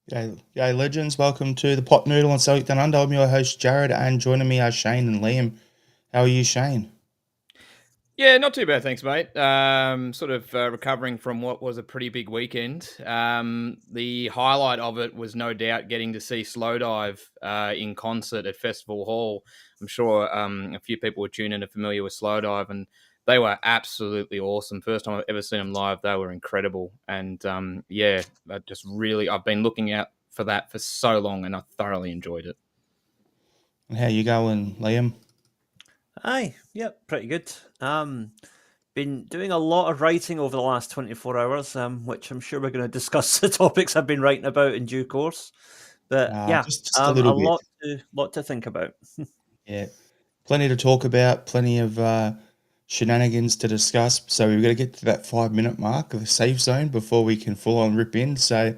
Yeah, legends. Welcome to the Pot Noodle on Celtic Down Under. I'm your host, Jared, and joining me are Shane and Liam. How are you, Shane? Yeah, not too bad, thanks, mate. Sort of recovering from what was a pretty big weekend. The highlight of it was no doubt getting to see Slowdive in concert at Festival Hall. I'm sure a few people were tuning in and familiar with Slowdive, and they were absolutely awesome. First time I've ever seen them live, they were incredible. And I've been looking out for that for so long, and I thoroughly enjoyed it. And how you going, Liam? Aye, yep, pretty good. Been doing a lot of writing over the last 24 hours, which I'm sure we're going to discuss the topics I've been writing about in due course. But yeah, Just a a little bit. lot to think about. Yeah, plenty to talk about, plenty of shenanigans to discuss. So we've got to get to that 5 minute mark of the safe zone before we can full on rip in. So,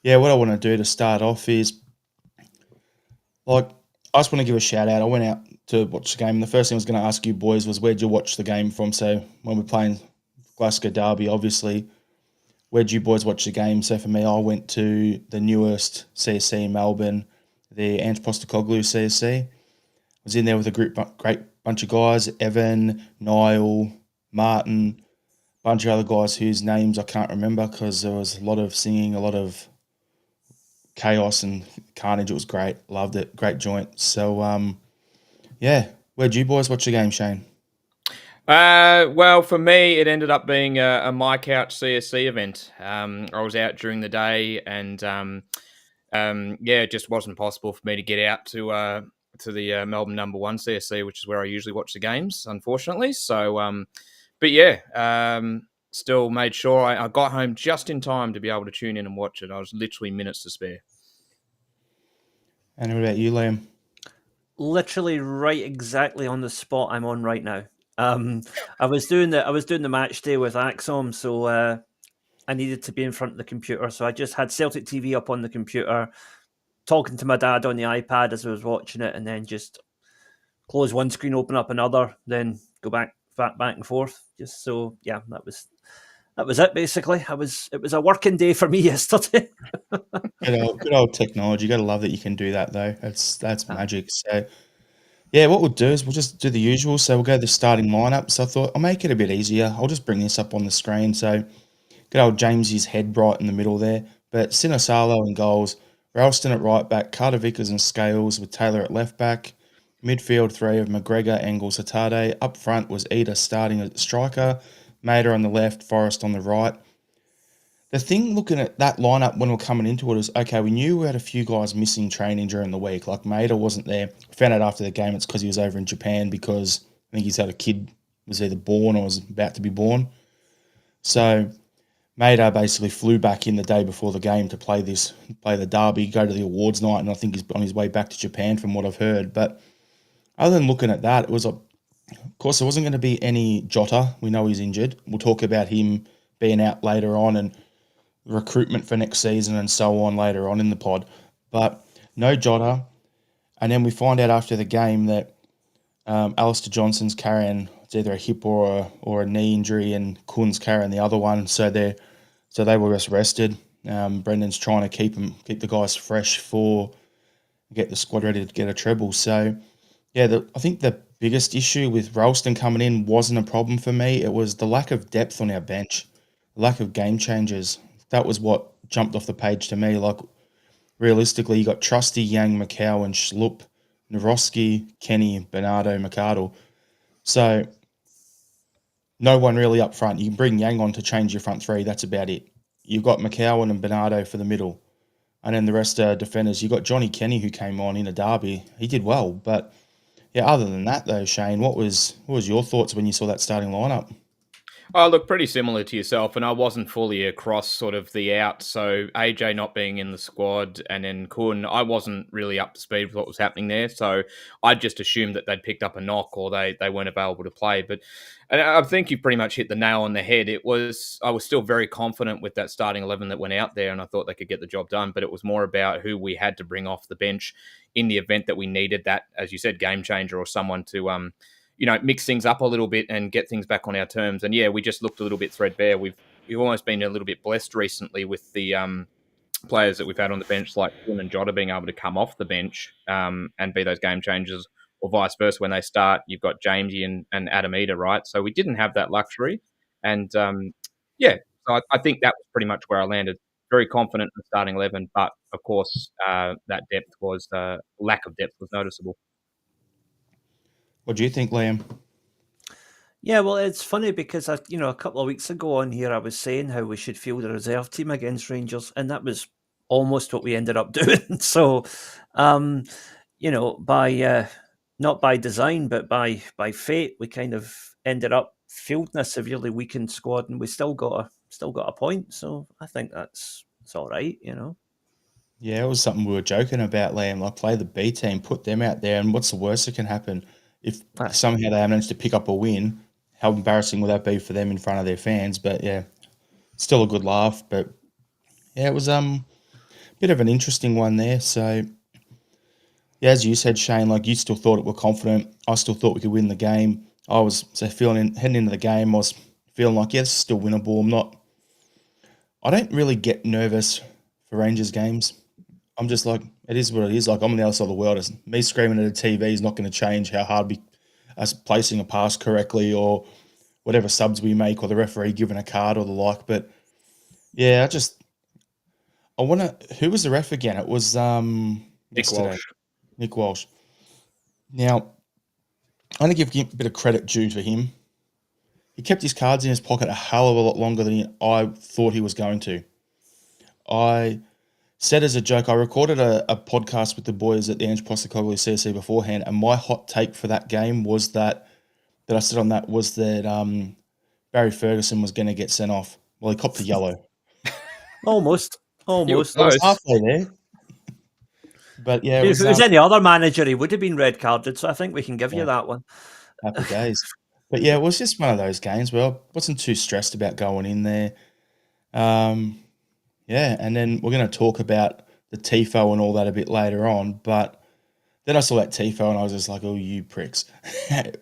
yeah, what I want to do to start off is like, I just want to give a shout out. I went out to watch the game. And the first thing I was going to ask you boys was where'd you watch the game from? So when we're playing Glasgow Derby, obviously, where'd you boys watch the game? So for me, I went to the newest CSC in Melbourne, the Ange Postecoglou CSC. I was in there with a great bunch of guys: Evan, Niall, Martin, bunch of other guys whose names I can't remember because there was a lot of singing, a lot of chaos and carnage. It was great. Loved it. Great joint. So yeah, where'd you boys watch the game, Shane? Well, for me, it ended up being a My Couch CSC event. I was out during the day, and it just wasn't possible for me to get out to the Melbourne number one CSC, which is where I usually watch the games, unfortunately. So, still made sure I got home just in time to be able to tune in and watch it. I was literally minutes to spare. And what about you, Liam? Literally right exactly on the spot I'm on right now. Um, I was doing the match day with Axom, so I needed to be in front of the computer. So I just had Celtic TV up on the computer, talking to my dad on the iPad as I was watching it, and then just close one screen, open up another, then go back and forth. Just so yeah, that was it basically. It was a working day for me yesterday. Good old technology. You got to love that you can do that though. That's magic. So yeah, what we'll do is we'll just do the usual. So we'll go to the starting lineup. So I thought I'll make it a bit easier. I'll just bring this up on the screen. So good old James's head right in the middle there. But Sinosalo in goals, Ralston at right back, Carter Vickers and Scales with Taylor at left back. Midfield three of McGregor, Engels, Hatade. Up front was Eda starting at striker, Mater on the left, Forrest on the right. The thing looking at that lineup when we are coming into it is okay, we knew we had a few guys missing training during the week. Like Mater wasn't there. Found out after the game it's because he was over in Japan because I think he's had a kid was either born or was about to be born. So Mader basically flew back in the day before the game to play the derby, go to the awards night, and I think he's on his way back to Japan from what I've heard. But other than looking at that, it was of course there wasn't going to be any Jota. We know he's injured. We'll talk about him being out later on and recruitment for next season and so on later on in the pod. But no Jota. And then we find out after the game that Alistair Johnson's carrying it's either a hip or a knee injury, and Kuhn's carrying the other one. So they were just rested. Brendan's trying to keep the guys fresh for get the squad ready to get a treble. So yeah, I think the biggest issue with Ralston coming in wasn't a problem for me. It was the lack of depth on our bench, the lack of game changers. That was what jumped off the page to me. Like realistically, you got Trusty, Yang, McCowan, Schlupp, Naroski, Kenny, Bernardo, Mercado. So no one really up front. You can bring Yang on to change your front three. That's about it. You've got McCowan and Bernardo for the middle. And then the rest are defenders. You've got Johnny Kenny who came on in a derby. He did well. But yeah, other than that though, Shane, what was your thoughts when you saw that starting lineup? Oh, look, pretty similar to yourself, and I wasn't fully across sort of the out. So AJ not being in the squad, and then Kun, I wasn't really up to speed with what was happening there. So I just assumed that they'd picked up a knock or they weren't available to play. But and I think you pretty much hit the nail on the head. I was still very confident with that starting 11 that went out there, and I thought they could get the job done. But it was more about who we had to bring off the bench in the event that we needed that, as you said, game changer or someone to mix things up a little bit and get things back on our terms. And yeah, we just looked a little bit threadbare. We've almost been a little bit blessed recently with players that we've had on the bench, like Quinn and Jota, being able to come off the bench and be those game changers, or vice versa. When they start, you've got Jamesy and Adamita, right? So we didn't have that luxury. And yeah, so I think that was pretty much where I landed. Very confident in the starting 11, but of course, that depth was lack of depth was noticeable. What do you think, Liam? Yeah, well, it's funny because a couple of weeks ago on here, I was saying how we should field the reserve team against Rangers, and that was almost what we ended up doing. So, by not by design, but by fate, we kind of ended up fielding a severely weakened squad, and we still got a point. So I think it's all right, Yeah, it was something we were joking about, Liam. Like, play the B team, put them out there, and what's the worst that can happen? If Aye. somehow they manage to pick up a win, how embarrassing would that be for them in front of their fans? But yeah, still a good laugh. But yeah, it was a bit of an interesting one there. So yeah, as you said, Shane, like you still thought it were confident. I still thought we could win the game. I was heading into the game. I was feeling like, yeah, it's still winnable. I don't really get nervous for Rangers games. I'm just like, it is what it is. Like, I'm on the other side of the world. It's me screaming at a TV is not going to change how hard us placing a pass correctly or whatever subs we make or the referee giving a card or the like. But yeah, who was the ref again? It was Nick yesterday. Walsh. Nick Walsh. Now, I'm going to give him a bit of credit due to him. He kept his cards in his pocket a hell of a lot longer than I thought he was going to. I said as a joke, I recorded a podcast with the boys at the Ange Postecoglou CSC beforehand, and my hot take for that game was that I said on that was that Barry Ferguson was going to get sent off. Well, he copped a yellow. Almost. You were I was close. halfway there. But yeah, If it was any other manager, he would have been red carded. So I think we can give you that one. Happy days. But yeah, it was just one of those games where I wasn't too stressed about going in there. Yeah, and then we're going to talk about the TIFO and all that a bit later on. But then I saw that TIFO and I was just like, oh, you pricks.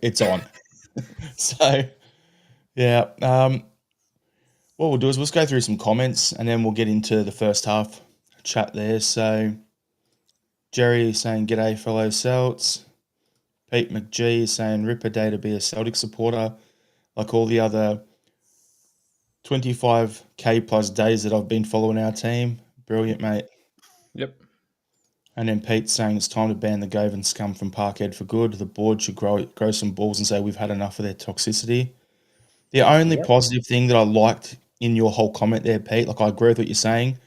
It's on. So, yeah. What we'll do is we'll just go through some comments and then we'll get into the first half chat there. So, Jerry is saying, g'day, fellow Celts. Pete McGee is saying, ripper day to be a Celtic supporter. Like all the other 25K plus days that I've been following our team. Brilliant, mate. Yep. And then Pete's saying it's time to ban the Govan scum from Parkhead for good. The board should grow some balls and say we've had enough of their toxicity. The only positive thing that I liked in your whole comment there, Pete, like I agree with what you're saying.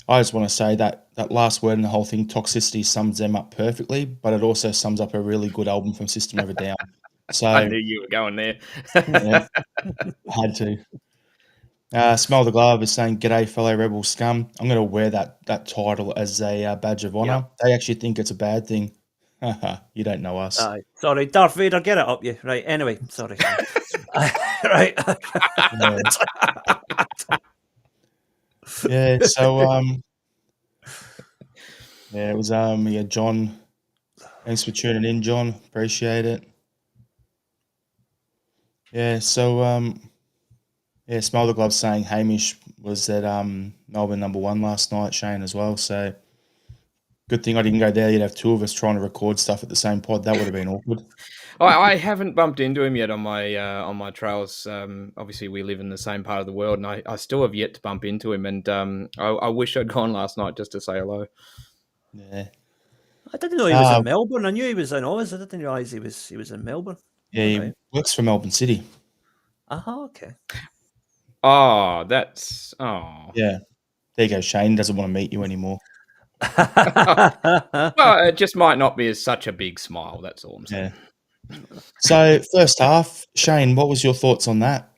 I just want to say that last word in the whole thing, toxicity, sums them up perfectly, but it also sums up a really good album from System of a Down. So I knew you were going there. Yeah, had to. Smell the Glove is saying, g'day, fellow Rebel scum. I'm going to wear that title as a badge of honour. Yep. They actually think it's a bad thing. You don't know us. Sorry, Darth Vader, get it up you. Right, anyway, sorry. Right. Yeah, so, yeah, it was, John. Thanks for tuning in, John. Appreciate it. Yeah, so, yeah, Smell the Glove saying Hamish was at Melbourne #1 last night, Shane, as well. So good thing I didn't go there. You'd have two of us trying to record stuff at the same pod. That would have been awkward. I haven't bumped into him yet on my trails. Obviously, we live in the same part of the world, and I still have yet to bump into him. And I wish I'd gone last night just to say hello. Yeah, I didn't know he was in Melbourne. I knew he was in Oz. I didn't realise he was in Melbourne. Yeah, he works for Melbourne City. Okay. Oh, that's yeah. There you go. Shane doesn't want to meet you anymore. Well, it just might not be as such a big smile. That's all I'm saying. Yeah. So first half, Shane, what was your thoughts on that?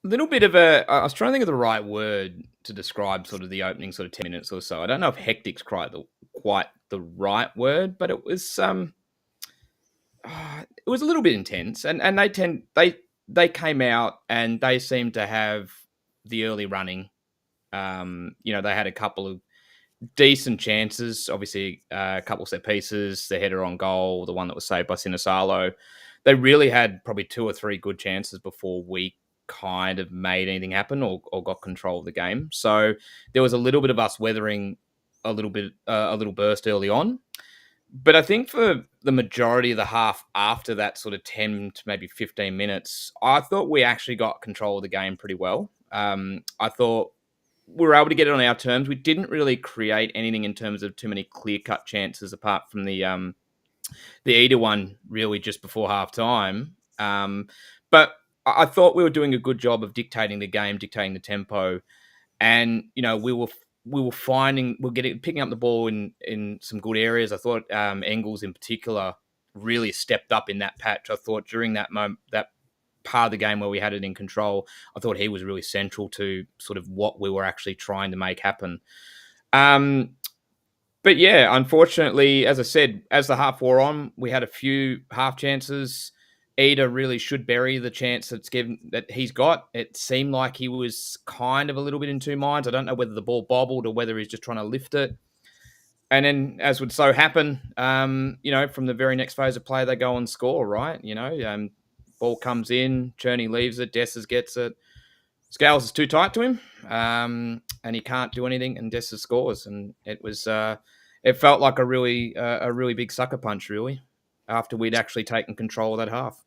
Little bit of I was trying to think of the right word to describe sort of the opening sort of 10 minutes or so. I don't know if hectic's quite the right word, but it was a little bit intense, and they came out and they seemed to have the early running. They had a couple of decent chances, obviously a couple of set pieces, the header on goal, the one that was saved by Sinisalo. They really had probably two or three good chances before we kind of made anything happen or got control of the game. So there was a little bit of us weathering a little burst early on. But I think for the majority of the half after that sort of 10 to maybe 15 minutes, I thought we actually got control of the game pretty well. I thought we were able to get it on our terms. We didn't really create anything in terms of too many clear-cut chances apart from the Eder one really just before half time. But I thought we were doing a good job of dictating the game, dictating the tempo. And, we were picking up the ball in some good areas. I thought Engels in particular really stepped up in that patch. I thought during that moment, that part of the game where we had it in control, I thought he was really central to sort of what we were actually trying to make happen. But yeah, unfortunately, as I said, as the half wore on, we had a few half chances. Eder really should bury the chance that he's got. It seemed like he was kind of a little bit in two minds. I don't know whether the ball bobbled or whether he's just trying to lift it. And then, as would so happen, from the very next phase of play, they go and score, right? Ball comes in, Cherney leaves it, Dessers gets it. Scales is too tight to him, and he can't do anything, and Dessers scores. And it was, it felt like a really big sucker punch, really, after we'd actually taken control of that half.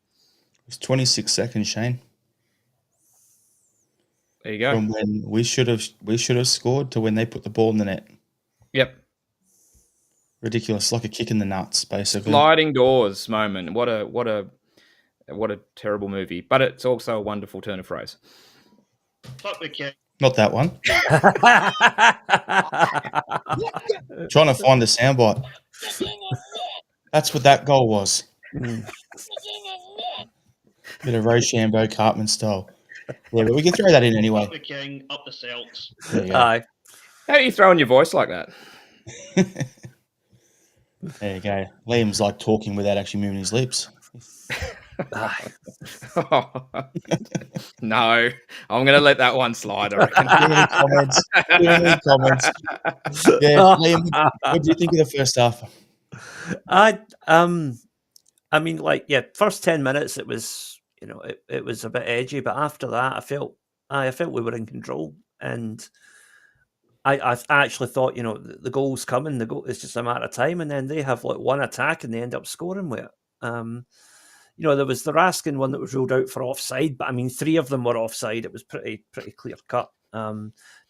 It's 26 seconds, Shane. There you go. From when we should have scored to when they put the ball in the net. Yep. Ridiculous, like a kick in the nuts, basically. Sliding doors moment. What a terrible movie, but it's also a wonderful turn of phrase. Not that one. Trying to find the soundbite. That's what that goal was. Bit of Rochambeau Cartman style. Yeah, but we can throw that in anyway. Up the king, up the Celts. Aye. How are you throwing your voice like that? There you go. Liam's like talking without actually moving his lips. No, I'm going to let that one slide, I reckon. Any comments? Yeah, Liam, what do you think of the first half? First 10 minutes it was, it was a bit edgy, but after that I felt we were in control, and I actually thought, the goal's coming, it's just a matter of time, and then they have like one attack and they end up scoring with it. There was the Raskin one that was ruled out for offside, but I mean, 3 of them were offside. It was pretty clear cut,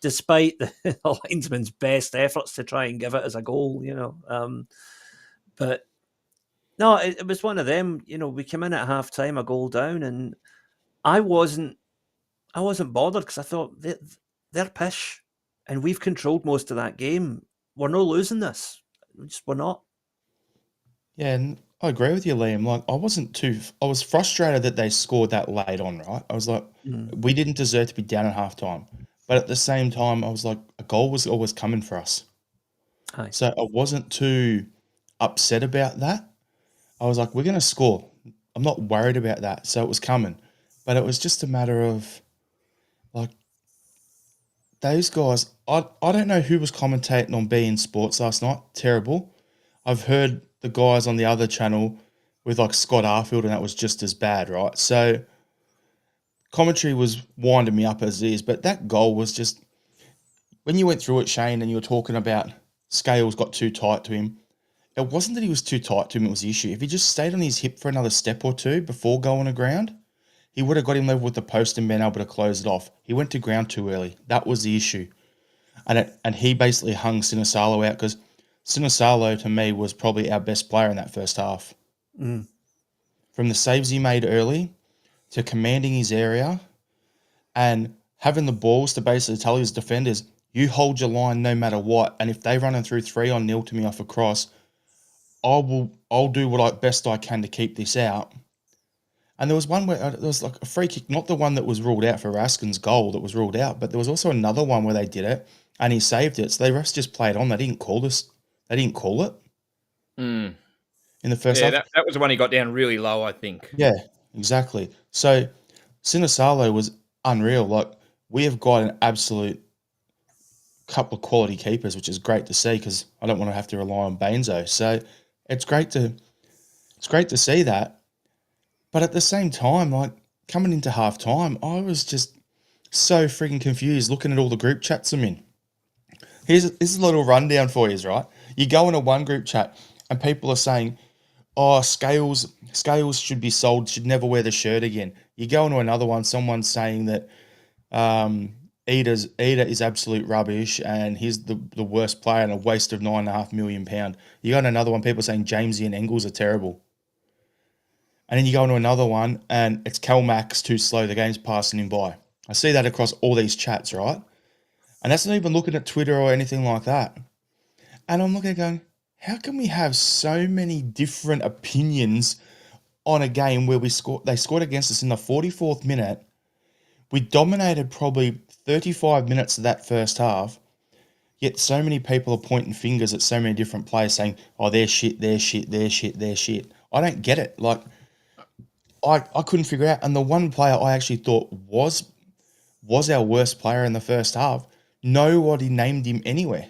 despite the linesman's best efforts to try and give it as a goal. But no, it was one of them. We came in at half time, a goal down, and I wasn't bothered because I thought they're pish, and we've controlled most of that game. We're not losing this. We're not. Yeah, and I agree with you, Liam. Like, I was frustrated that they scored that late on, right? I was like, we didn't deserve to be down at halftime. But at the same time, I was like, a goal was always coming for us. Aye. So I wasn't too upset about that. I was like, we're going to score. I'm not worried about that. So it was coming. But it was just a matter of, like, those guys, I don't know who was commentating on beIN Sports last night. Terrible. I've heard the guys on the other channel with like Scott Arfield, and that was just as bad, right? So commentary was winding me up as is, but that goal was just, when you went through it, Shane, and you were talking about Scales got too tight to him, it wasn't that he was too tight to him, it was the issue. If he just stayed on his hip for another step or two before going to ground, he would have got him level with the post and been able to close it off. He went to ground too early. That was the issue. And he basically hung Sinisalo out, because Sinisalo, to me, was probably our best player in that first half. From the saves he made early to commanding his area and having the balls to basically tell his defenders, you hold your line no matter what. And if they run through 3-0 to me off a cross, I'll do what best I can to keep this out. And there was one where there was like a free kick, not the one that was ruled out for Raskin's goal that was ruled out, but there was also another one where they did it and he saved it. So the refs just played on. They didn't call it. In the first half. That was the one he got down really low, I think. Yeah, exactly. So Sinisalo was unreal. Like, we have got an absolute couple of quality keepers, which is great to see, because I don't want to have to rely on Bainzo. So it's great to see that. But at the same time, like, coming into half time, I was just so freaking confused looking at all the group chats I'm in. Here's a little rundown for you, right? You go into one group chat and people are saying, "Oh, Scales should be sold. Should never wear the shirt again." You go into another one, someone's saying that Eder is absolute rubbish and he's the worst player and a waste of £9.5 million. You go into another one, people saying Jamesy and Engels are terrible. And then you go into another one and it's Calmax too slow. The game's passing him by. I see that across all these chats, right? And that's not even looking at Twitter or anything like that. And I'm looking at going, how can we have so many different opinions on a game where they scored against us in the 44th minute? We dominated probably 35 minutes of that first half, yet so many people are pointing fingers at so many different players saying, "Oh, they're shit, they're shit, they're shit, they're shit." I don't get it. Like, I couldn't figure out. And the one player I actually thought was our worst player in the first half, nobody named him anywhere.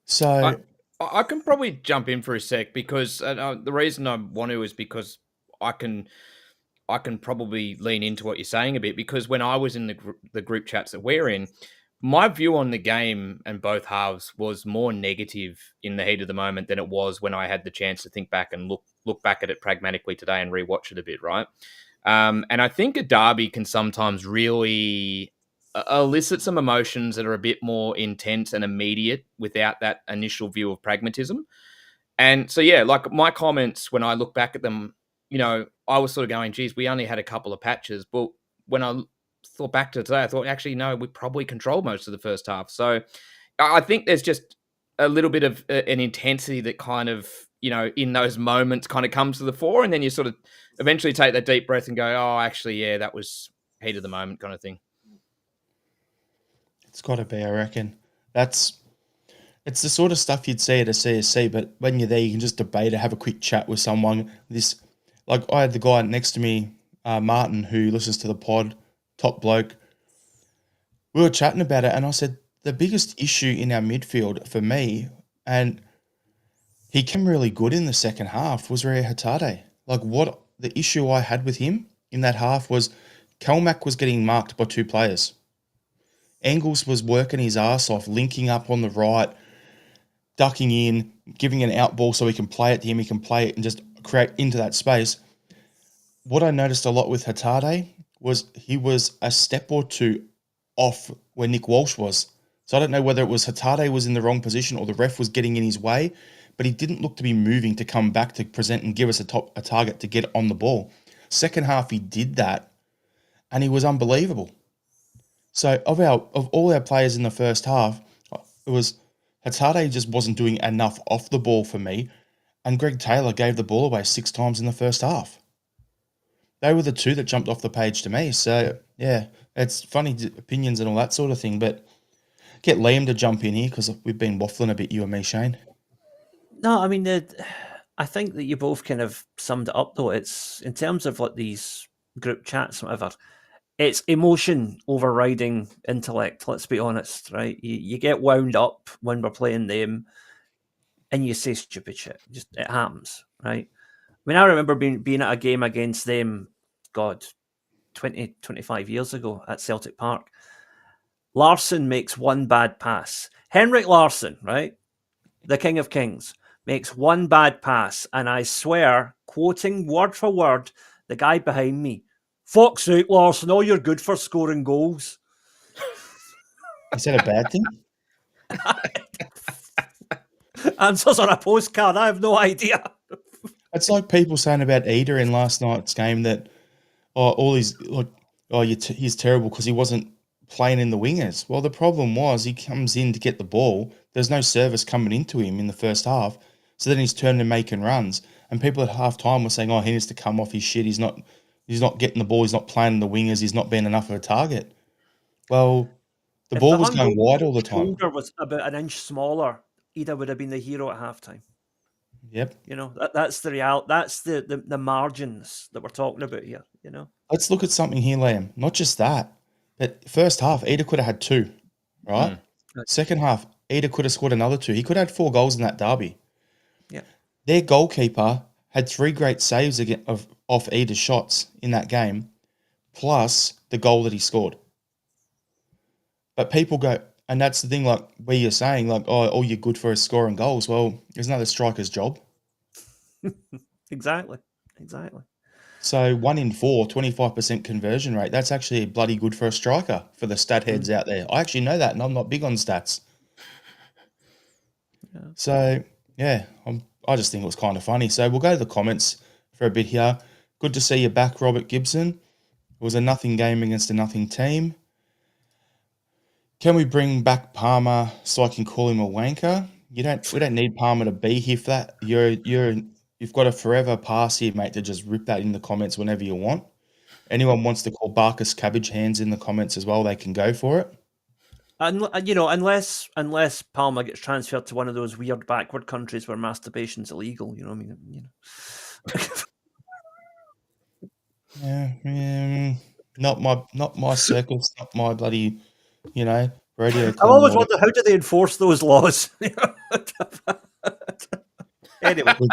So I can probably jump in for a sec because the reason I want to is because I can probably lean into what you're saying a bit, because when I was in the group chats that we're in, my view on the game and both halves was more negative in the heat of the moment than it was when I had the chance to think back and look back at it pragmatically today and rewatch it a bit, right? And I think a derby can sometimes really elicit some emotions that are a bit more intense and immediate without that initial view of pragmatism. And so, yeah, like my comments, when I look back at them, I was sort of going, geez, we only had a couple of patches. But when I thought back to today, I thought, actually, no, we probably controlled most of the first half. So I think there's just a little bit of an intensity that kind of, in those moments kind of comes to the fore. And then you sort of eventually take that deep breath and go, oh, actually, yeah, that was heat of the moment kind of thing. it's got to be, I reckon. It's the sort of stuff you'd see at a CSC, but when you're there, you can just debate it, have a quick chat with someone. Like I had the guy next to me, Martin, who listens to the pod, top bloke. We were chatting about it, and I said the biggest issue in our midfield for me, and he came really good in the second half, was Ria Hatade. Like what the issue I had with him in that half was Kelmac was getting marked by two players. Engels was working his ass off, linking up on the right, ducking in, giving an out ball so he can play it to him, he can play it and just create into that space. What I noticed a lot with Hatade was he was a step or two off where Nick Walsh was. So I don't know whether it was Hatade was in the wrong position or the ref was getting in his way, but he didn't look to be moving to come back to present and give us a target to get on the ball. Second half, he did that, and he was unbelievable. So of all our players in the first half, it was Hatade just wasn't doing enough off the ball for me, and Greg Taylor gave the ball away 6 times in the first half. They were the two that jumped off the page to me. So, yeah, it's funny opinions and all that sort of thing, but get Liam to jump in here because we've been waffling a bit, you and me, Shane. No, I mean, I think that you both kind of summed it up, though. It's in terms of like these group chats and whatever, it's emotion overriding intellect, let's be honest, right? You get wound up when we're playing them and you say stupid shit. Just it happens, right? I mean, I remember being at a game against them, God, 20, 25 years ago at Celtic Park. Larsson makes one bad pass. Henrik Larsson, right? The King of Kings, makes one bad pass, and I swear, quoting word for word, the guy behind me, "Fuck's sake, Larsson, all you're good for scoring goals." Is that a bad thing? Answers on a postcard, I have no idea. It's like people saying about Eder in last night's game that he's terrible because he wasn't playing in the wingers. Well, the problem was he comes in to get the ball. There's no service coming into him in the first half. So then he's turning and making runs. And people at half time were saying, oh, he needs to come off his shit. He's not getting the ball. He's not playing in the wingers. He's not being enough of a target. Well, the ball was going wide all the time. If the shoulder was about an inch smaller, Ida would have been the hero at halftime. Yep. That's the reality. That's the margins that we're talking about here, Let's look at something here, Liam. Not just that, but first half, Eder could have had 2, right? Second half, Eder could have scored another 2. He could have had 4 goals in that derby. Yeah. Their goalkeeper had 3 great saves off Eder's shots in that game, plus the goal that he scored. But people go, and that's the thing, like where you're saying, like, oh, all you're good for is scoring goals. Well, isn't that a striker's job? Exactly. So 1 in 4, 25% conversion rate. That's actually bloody good for a striker, for the stat heads out there. I actually know that, and I'm not big on stats. Yeah. So, yeah, I just think it was kind of funny. So we'll go to the comments for a bit here. Good to see you back, Robert Gibson. It was a nothing game against a nothing team. Can we bring back Palmer so I can call him a wanker? We don't need Palmer to be here for that. You've got a forever pass here, mate, to just rip that in the comments whenever you want. Anyone wants to call Barkus cabbage hands in the comments as well, they can go for it. And unless Palmer gets transferred to one of those weird backward countries where masturbation's illegal, you know what I mean? Yeah, not my circles, not my bloody, radio. I've always wondered, how do they enforce those laws? Anyway, with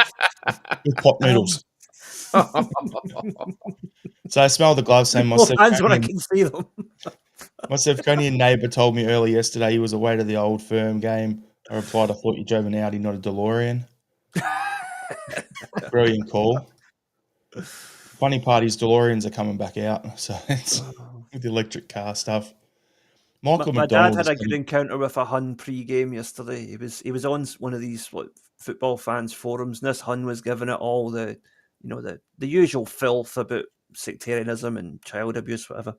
pot noodles. So I smell the gloves saying my hands when I can see them. My Sevconian neighbour told me early yesterday he was away to the Old Firm game. I replied, I thought you drove an Audi, not a DeLorean. Brilliant call. Funny part is DeLoreans are coming back out, so it's with the electric car stuff. Michael My McDonald dad had a good encounter with a Hun pre-game yesterday. He was on one of these football fans forums, and this Hun was giving it all the usual filth about sectarianism and child abuse, whatever.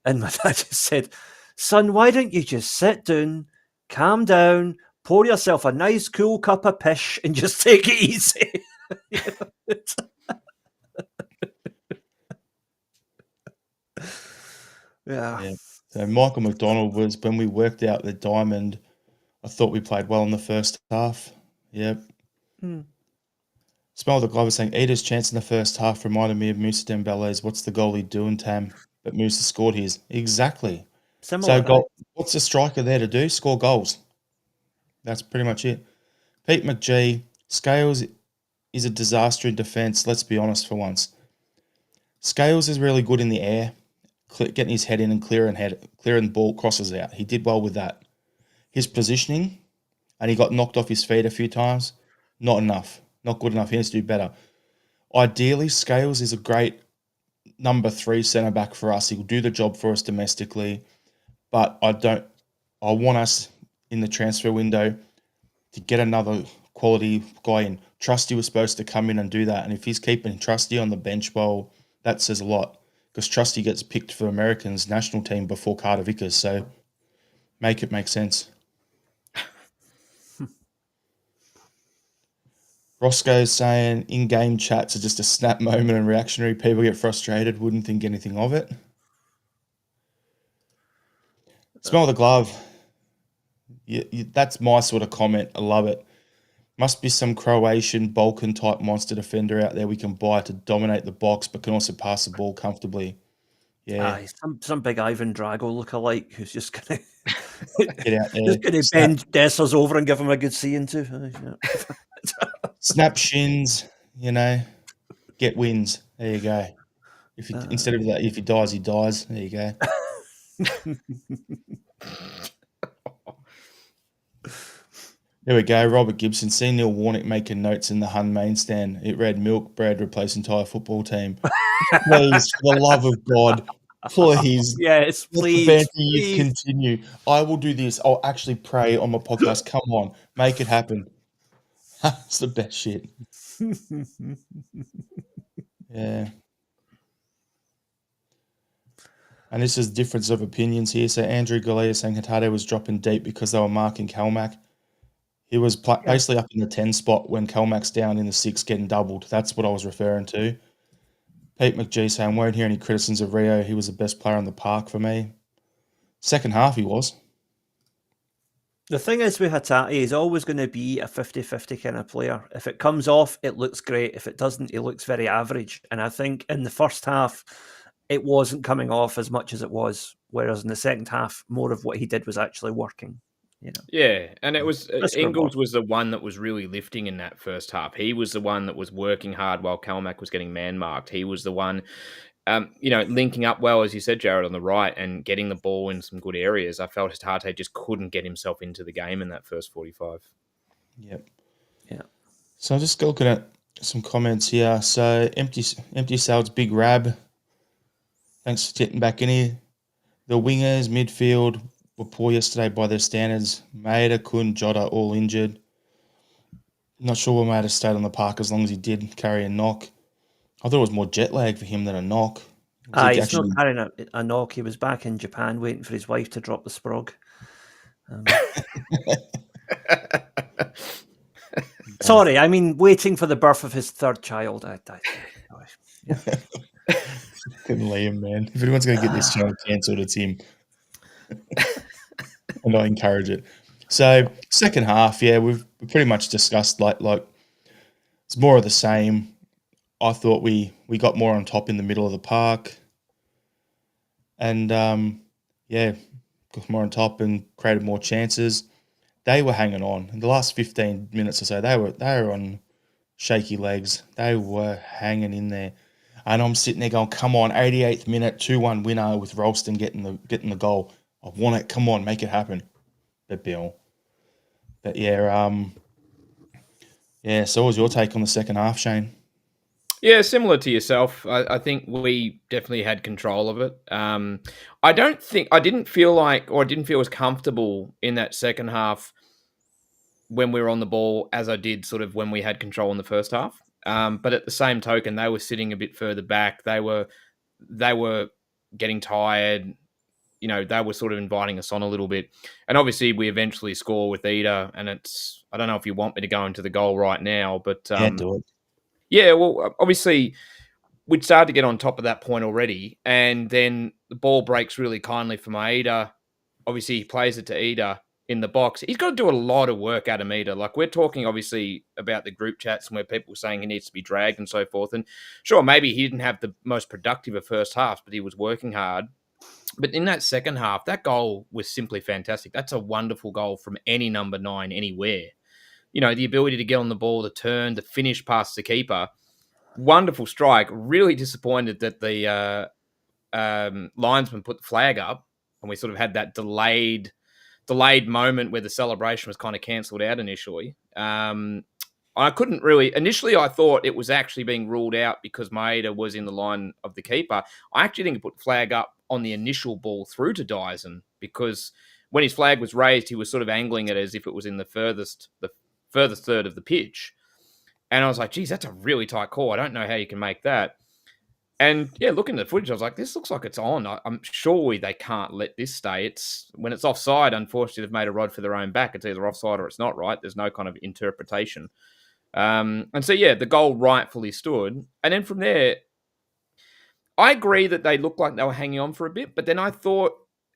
And my dad just said, "Son, why don't you just sit down, calm down, pour yourself a nice cool cup of pish, and just take it easy." Yeah. So Michael McDonald was, when we worked out the diamond, I thought we played well in the first half. Yep. Smell the Glover saying, Eder's chance in the first half reminded me of Musa Dembele's. What's the goalie doing, Tam? But Musa scored his. Exactly. Similar. So what's the striker there to do? Score goals. That's pretty much it. Pete McGee, Scales is a disaster in defence, let's be honest for once. Scales is really good in the air, getting his head in and clearing the ball crosses out. He did well with that. His positioning, and he got knocked off his feet a few times, not enough. Not good enough. He needs to do better. Ideally, Scales is a great number 3 centre back for us. He'll do the job for us domestically, but I want us in the transfer window to get another quality guy in. Trusty was supposed to come in and do that, and if he's keeping Trusty on the bench, well, that says a lot, because Trusty gets picked for Americans national team before Carter Vickers, so make it make sense. Roscoe's saying in-game chats are just a snap moment and reactionary. People get frustrated, wouldn't think anything of it. Smell the glove. That's my sort of comment. I love it. Must be some Croatian Balkan-type monster defender out there we can buy to dominate the box, but can also pass the ball comfortably. Yeah. Some big Ivan Drago lookalike who's just going to get out there. Just going to bend Dessers over and give him a good seeing too. Snap shins, get wins. There you go. Instead of that, if he dies, he dies. There you go. There we go. Robert Gibson. See Neil Warnock making notes in the Hun main stand. It read milk, bread, replace entire football team. Please, for the love of God, please. Yes, please. Continue. I will do this. I'll actually pray on my podcast. Come on. Make it happen. It's the best shit. Yeah. And this is difference of opinions here. So Andrew Galea saying Hatate was dropping deep because they were marking Kalmak. He was basically up in the 10 spot when Kalmak's down in the 6 getting doubled. That's what I was referring to. Pete McGee saying, won't hear any criticisms of Rio. He was the best player on the park for me. Second half he was. The thing is with Hatate, he's always going to be a 50-50 kind of player. If it comes off, it looks great. If it doesn't, it looks very average. And I think in the first half, it wasn't coming off as much as it was. Whereas in the second half, more of what he did was actually working. Yeah, and it was That's Ingles scoreboard. was the one that was really lifting in that first half. He was the one that was working hard while Calmac was getting man marked. He was the one, linking up well, as you said, Jared, on the right and getting the ball in some good areas. I felt Hatate just couldn't get himself into the game in that first 45. Yep. Yeah. So I'm just looking at some comments here. So empty Sal's big rab. Thanks for getting back in here. The wingers, midfield were poor yesterday by their standards. Maeda, Kun, Jota all injured. Not sure why Maeda stayed on the park as long as he did carry a knock. I thought it was more jet lag for him than a knock. Was he He's not actually? carrying a knock. He was back in Japan waiting for his wife to drop the sprog. Sorry, I mean waiting for the birth of his third child. Yeah. Couldn't Liam, man. If anyone's going to get this channel cancelled, it's him. And I encourage it. So second half, yeah, we've pretty much discussed like it's more of the same. I thought we got more on top in the middle of the park, and got more on top and created more chances. They were hanging on. In the last 15 minutes or so, they were on shaky legs. They were hanging in there. And I'm sitting there going, come on, 88th minute, 2-1 winner with Ralston getting the goal. I want it. Come on, make it happen. But Bill. But so what was your take on the second half, Shane? Yeah, similar to yourself. I think we definitely had control of it. I didn't feel as comfortable in that second half when we were on the ball as I did sort of when we had control in the first half. But at the same token, they were sitting a bit further back. They were getting tired. They were sort of inviting us on a little bit. And obviously we eventually score with Ida, and I don't know if you want me to go into the goal right now, but Do it. yeah, well, obviously we'd started to get on top of that point already, and then the ball breaks really kindly for Maeda. Obviously, he plays it to Ida in the box. He's got to do a lot of work out of Ida. Like, we're talking, obviously, about the group chats and where people were saying he needs to be dragged and so forth. And sure, maybe he didn't have the most productive of first halves, but he was working hard. But in that second half, that goal was simply fantastic. That's a wonderful goal from any number 9 anywhere. The ability to get on the ball, the turn, the finish past the keeper. Wonderful strike. Really disappointed that the linesman put the flag up, and we sort of had that delayed moment where the celebration was kind of cancelled out initially. I couldn't really... Initially, I thought it was actually being ruled out because Maeda was in the line of the keeper. I actually think he put the flag up on the initial ball through to Dyson, because when his flag was raised, he was sort of angling it as if it was in the furthest third of the pitch. And I was like, geez, that's a really tight call. I don't know how you can make that. And yeah, looking at the footage, I was like, this looks like it's on. I'm sure they can't let this stay. When it's offside, unfortunately, they've made a rod for their own back. It's either offside or it's not, right? There's no kind of interpretation. And so, yeah, the goal rightfully stood. And then from there, I agree that they looked like they were hanging on for a bit. But then I thought,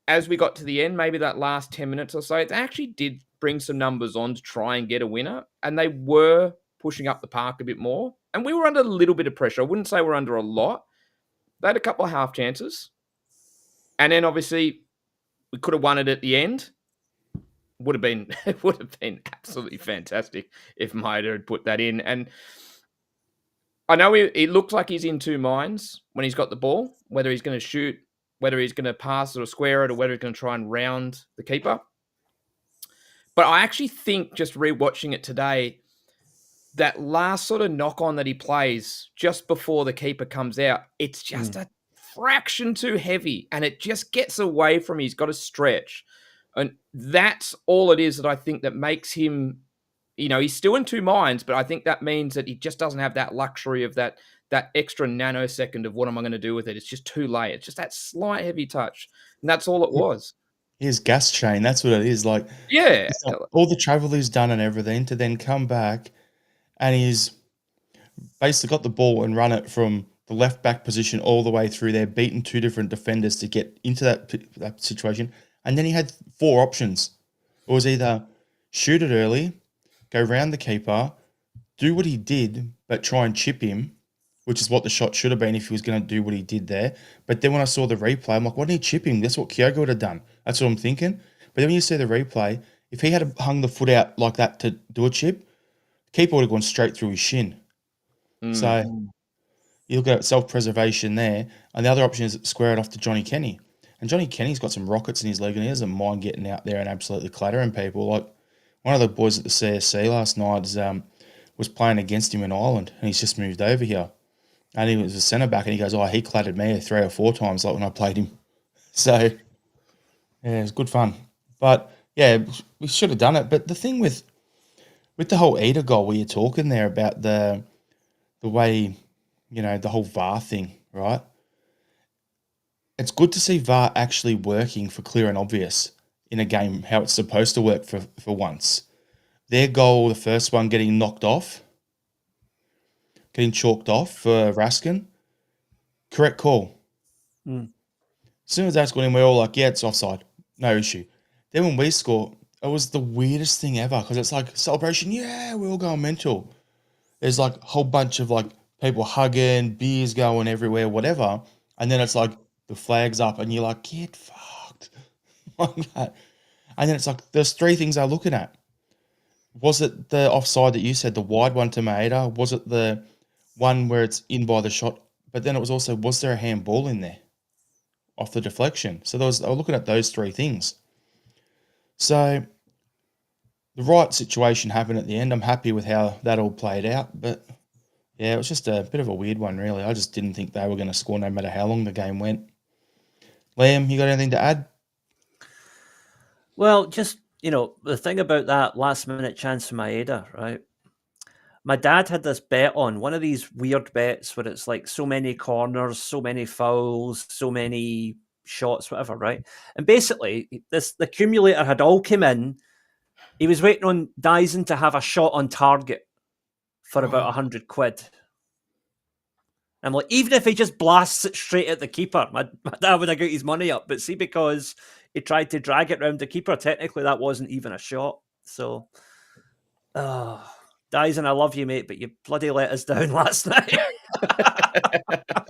as we got to the end, maybe that last 10 minutes or so, they actually did bring some numbers on to try and get a winner. And they were pushing up the park a bit more. And we were under a little bit of pressure. I wouldn't say we're under a lot. They had a couple of half chances. And then obviously we could have won it at the end. It would have been absolutely fantastic if Maeda had put that in. And I know it looks like he's in two minds when he's got the ball, whether he's going to shoot, whether he's going to pass it or square it, or whether he's going to try and round the keeper. But I actually think, just rewatching it today, that last sort of knock on that he plays just before the keeper comes out, it's just a fraction too heavy, and it just gets away from him. He's got to stretch. And that's all it is that I think that makes him, he's still in two minds, but I think that means that he just doesn't have that luxury of that extra nanosecond of what am I going to do with it. It's just too late. It's just that slight heavy touch. And that's all it was. His gas chain, that's what it is. Like, yeah, like all the travel he's done and everything to then come back, and he's basically got the ball and run it from the left back position all the way through there, beaten two different defenders to get into that situation. And then he had four options. It was either shoot it early, go round the keeper, do what he did, but try and chip him, which is what the shot should have been if he was going to do what he did there. But then when I saw the replay, I'm like, why didn't he chip him? That's what Kyogo would have done. That's what I'm thinking. But then when you see the replay, if he had hung the foot out like that to do a chip, keeper would have gone straight through his shin. So you look at self-preservation there, and the other option is square it off to Johnny Kenny. And Johnny Kenny's got some rockets in his leg, and he doesn't mind getting out there and absolutely clattering people. Like one of the boys at the CSC last night was playing against him in Ireland, and he's just moved over here. And he was a centre back, and he goes, "Oh, he clattered me 3 or 4 times, like when I played him." So yeah, it was good fun. But yeah, we should have done it. But the thing with the whole Eder goal, where you're talking there about the way, the whole VAR thing, right? It's good to see VAR actually working for clear and obvious in a game, how it's supposed to work for once. Their goal, the first one, getting chalked off for Raskin, correct call. As soon as that's gone in, we're all like, yeah, it's offside, no issue. Then when we score, it was the weirdest thing ever, because it's like celebration, yeah, we're all going mental. There's like a whole bunch of like people hugging, beers going everywhere, whatever. And then it's like the flag's up and you're like, get fucked. Like that. And then it's like, there's 3 things they're looking at. Was it the offside that you said, the wide one to Maeda? Was it the one where it's in by the shot? But then it was also, was there a handball in there off the deflection? So they were looking at those 3 things. So the right situation happened at the end. I'm happy with how that all played out. But yeah, it was just a bit of a weird one, really. I just didn't think they were going to score no matter how long the game went. Liam, you got anything to add? Well, just, the thing about that last minute chance from Maeda, right? My dad had this bet on, one of these weird bets where it's like so many corners, so many fouls, so many shots, whatever, right? And basically, the accumulator had all come in. He was waiting on Dyson to have a shot on target for about 100 quid. I'm like, even if he just blasts it straight at the keeper, my dad would have got his money up. But see, because he tried to drag it round the keeper, technically that wasn't even a shot. So, Dyson, I love you, mate, but you bloody let us down last night.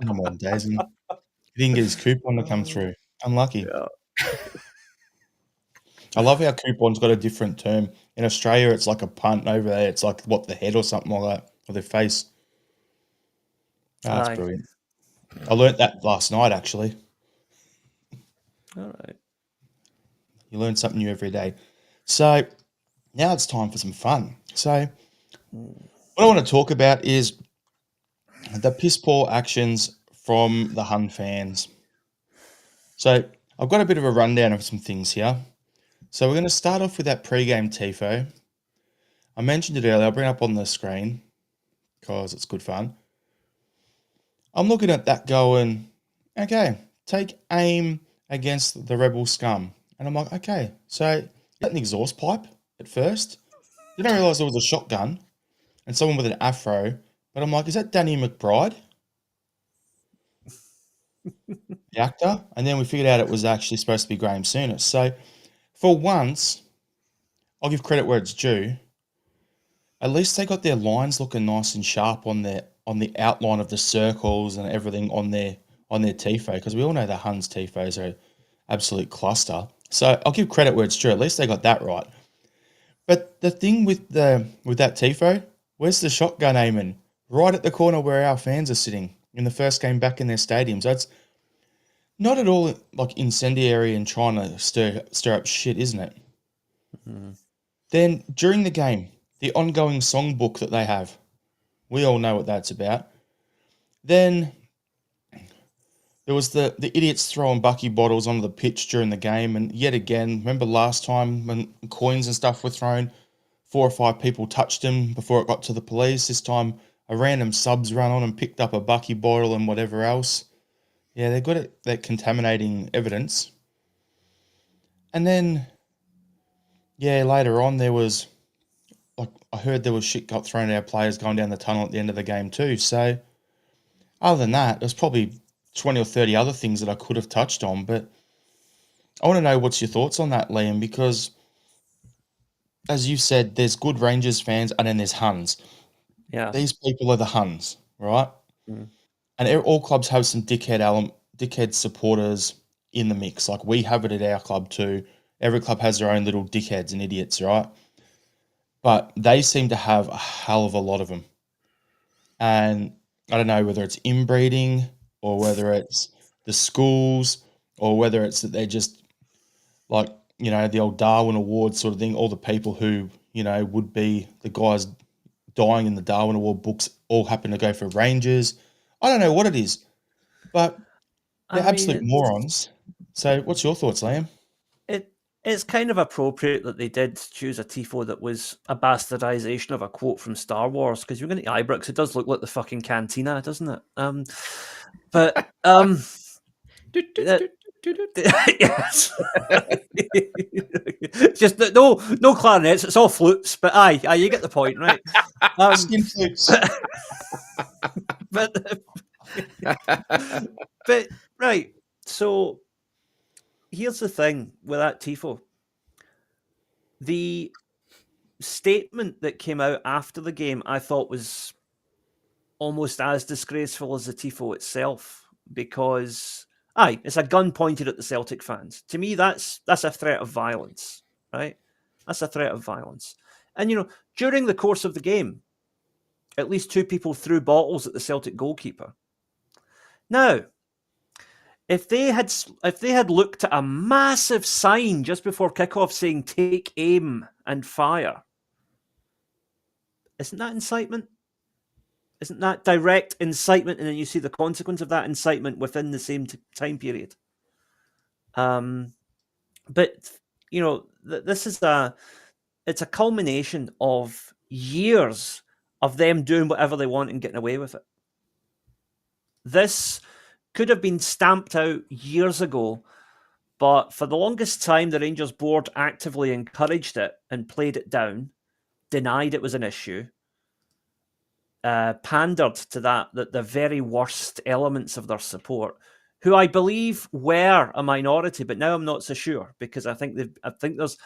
Come on, Dyson. He didn't get his coupon to come through. Unlucky. Yeah. I love how coupon's got a different term. In Australia, it's like a punt. Over there, it's like, the head or something like that, or their face. That's brilliant. I learnt that last night, actually. All right. You learn something new every day. So now it's time for some fun. So what I want to talk about is the piss poor actions from the Hun fans. So I've got a bit of a rundown of some things here. So we're going to start off with that pre-game tifo. I mentioned it earlier. I'll bring it up on the screen because it's good fun. I'm looking at that going, okay, take aim against the rebel scum. And I'm like, okay, so is that an exhaust pipe at first? Didn't realise there was a shotgun and someone with an afro. But I'm like, is that Danny McBride? The actor? And then we figured out it was actually supposed to be Graham Souness. So for once, I'll give credit where it's due. At least they got their lines looking nice and sharp on the outline of the circles and everything on their tifo, because we all know the Huns tifos are an absolute cluster. So I'll give credit where it's due. At least they got that right. But the thing with that tifo, where's the shotgun aiming? Right at the corner where our fans are sitting in the first game back in their stadiums. That's not at all like incendiary and trying to stir up shit, isn't it? Mm-hmm. Then during the game, the ongoing songbook that they have, we all know what that's about. Then there was the idiots throwing bucky bottles onto the pitch during the game, and yet again, remember last time when coins and stuff were thrown, 4 or 5 people touched them before it got to the police. This time, a random subs ran on and picked up a bucky bottle and whatever else. Yeah, they're good at contaminating evidence. And then, yeah, later on there was, like, I heard there was shit got thrown at our players going down the tunnel at the end of the game too. So, other than that, there's probably 20 or 30 other things that I could have touched on. But I want to know what's your thoughts on that, Liam, because as you said, there's good Rangers fans and then there's Huns. Yeah. These people are the Huns, right? Mm. And all clubs have some dickhead supporters in the mix. Like we have it at our club too. Every club has their own little dickheads and idiots, right? But they seem to have a hell of a lot of them. And I don't know whether it's inbreeding or whether it's the schools or whether it's that they're just like, the old Darwin Award sort of thing. All the people who, would be the guys dying in the Darwin Award books all happen to go for Rangers. I don't know what it is, but they're absolute morons. So what's your thoughts, Liam? It's kind of appropriate that they did choose a tifo that was a bastardization of a quote from Star Wars, because you're going to Ibrox, it does look like the fucking cantina, doesn't it? Yes. Just no clarinets, it's all flutes, but aye, you get the point, right? Skin flutes. but right, so here's the thing with that tifo. The statement that came out after the game, I thought, was almost as disgraceful as the tifo itself, because it's a gun pointed at the Celtic fans. To me, that's a threat of violence, right? That's a threat of violence. And during the course of the game, at least 2 people threw bottles at the Celtic goalkeeper. Now, if they had looked at a massive sign just before kickoff saying "take aim and fire," isn't that incitement? Isn't that direct incitement? And then you see the consequence of that incitement within the same time period. But this is it's a culmination of years of them doing whatever they want and getting away with it. This could have been stamped out years ago, but for the longest time, the Rangers board actively encouraged it and played it down, denied it was an issue, pandered to the very worst elements of their support, who I believe were a minority, but now I'm not so sure, because I think there's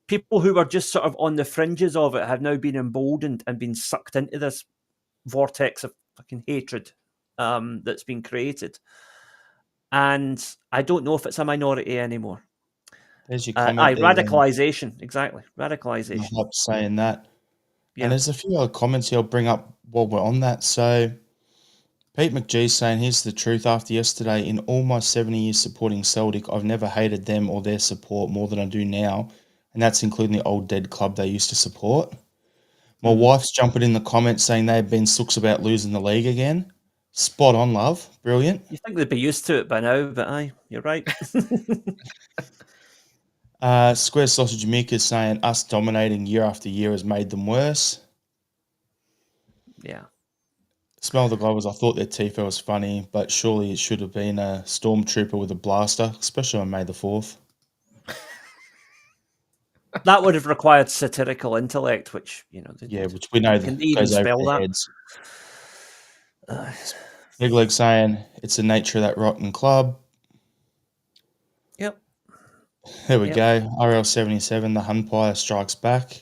people who were just sort of on the fringes of it have now been emboldened and been sucked into this vortex of fucking hatred that's been created. And I don't know if it's a minority anymore. There's your comment. Radicalization, exactly. Radicalization. I love saying that. Yeah. And there's a few other comments here I'll bring up while we're on that. So Pete McGee's saying, here's the truth after yesterday. In all my 70 years supporting Celtic, I've never hated them or their support more than I do now. And that's including the old dead club they used to support. My wife's jumping in the comments saying they've been sooks about losing the league again. Spot on, love. Brilliant. You think they'd be used to it by now, but aye, you're right. Square Sausage Mick is saying us dominating year after year has made them worse. Yeah. Smell the Globers, I thought their tifo was funny, but surely it should have been a stormtrooper with a blaster, especially on May the 4th. That would have required satirical intellect, which, which we know can that even goes over spell their that. heads. Big Leg saying it's the nature of that rotten club. Yep. There we go. RL77, the Hunpire strikes back.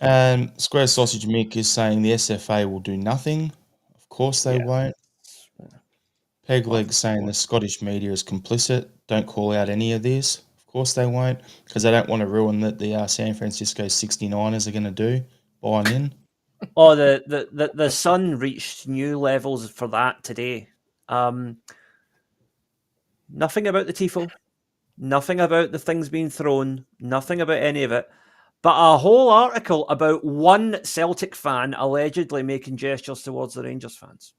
And Square Sausage Mick is saying the SFA will do nothing. Of course they won't. Peg Leg saying the Scottish media is complicit. Don't call out any of this. Of course they won't, because they don't want to ruin that the San Francisco 69ers are going to do, buying in. Oh, the Sun reached new levels for that today. Nothing about the tifo, nothing about the things being thrown, nothing about any of it, but a whole article about one Celtic fan allegedly making gestures towards the Rangers fans.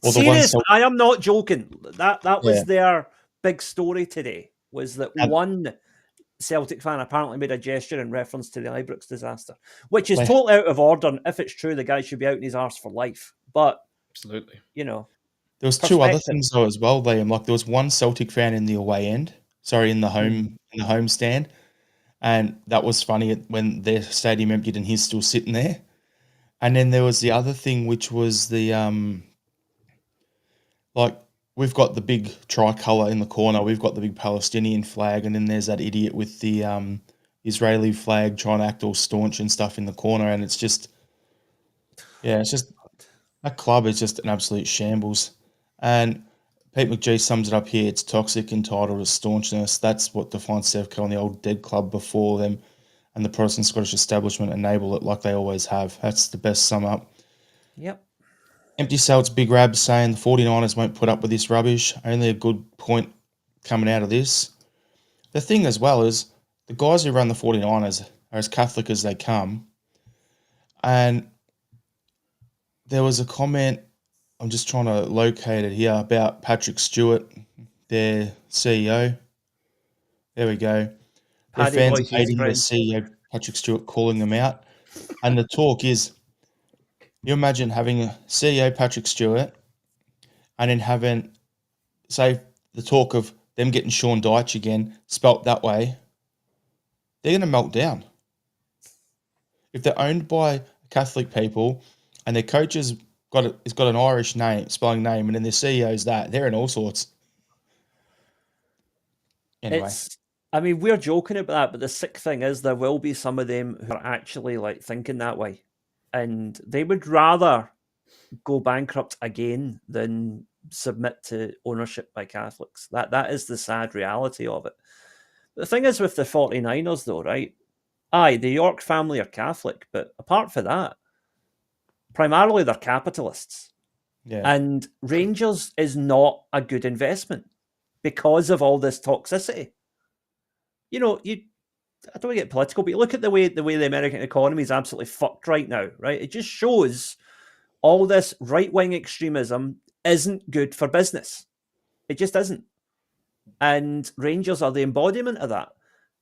Serious, I am not joking. That was their big story today, was that one Celtic fan apparently made a gesture in reference to the Ibrox disaster, which is totally out of order. And if it's true, the guy should be out in his arse for life. But absolutely, there was 2 other things though as well, Liam. Like there was one Celtic fan in the away end, in the home stand, and that was funny when their stadium emptied and he's still sitting there. And then there was the other thing, which was the we've got the big tricolour in the corner, we've got the big Palestinian flag, and then there's that idiot with the Israeli flag trying to act all staunch and stuff in the corner, and it's just that club is just an absolute shambles. And Pete McGee sums it up here. It's toxic, entitled to staunchness. That's what defines Sevco and the old dead club before them, and the Protestant Scottish establishment enable it like they always have. That's the best sum up. Yep. Empty Celts Big Rab saying the 49ers won't put up with this rubbish. Only a good point coming out of this. The thing as well is the guys who run the 49ers are as Catholic as they come. And there was a comment, I'm just trying to locate it here, about Patrick Stewart, their CEO. There we go. Their Paddy fans Boy's hating their friend. CEO, Patrick Stewart, calling them out. And the talk is, you imagine having a CEO, Patrick Stewart, and then having, say, the talk of them getting Sean Dyche again, spelt that way, they're going to melt down. If they're owned by Catholic people and their coach has got an Irish spelling name, and then their CEO's that, they're in all sorts. Anyway. We're joking about that, but the sick thing is there will be some of them who are actually like thinking that way. And they would rather go bankrupt again than submit to ownership by Catholics. That is the sad reality of it. But the thing is with the 49ers though, right? Aye, the York family are Catholic, but apart from that, primarily they're capitalists. Yeah. And Rangers is not a good investment because of all this toxicity. I don't want to get political, but you look at the way the American economy is absolutely fucked right now, right? It just shows all this right-wing extremism isn't good for business. It just isn't. And Rangers are the embodiment of that.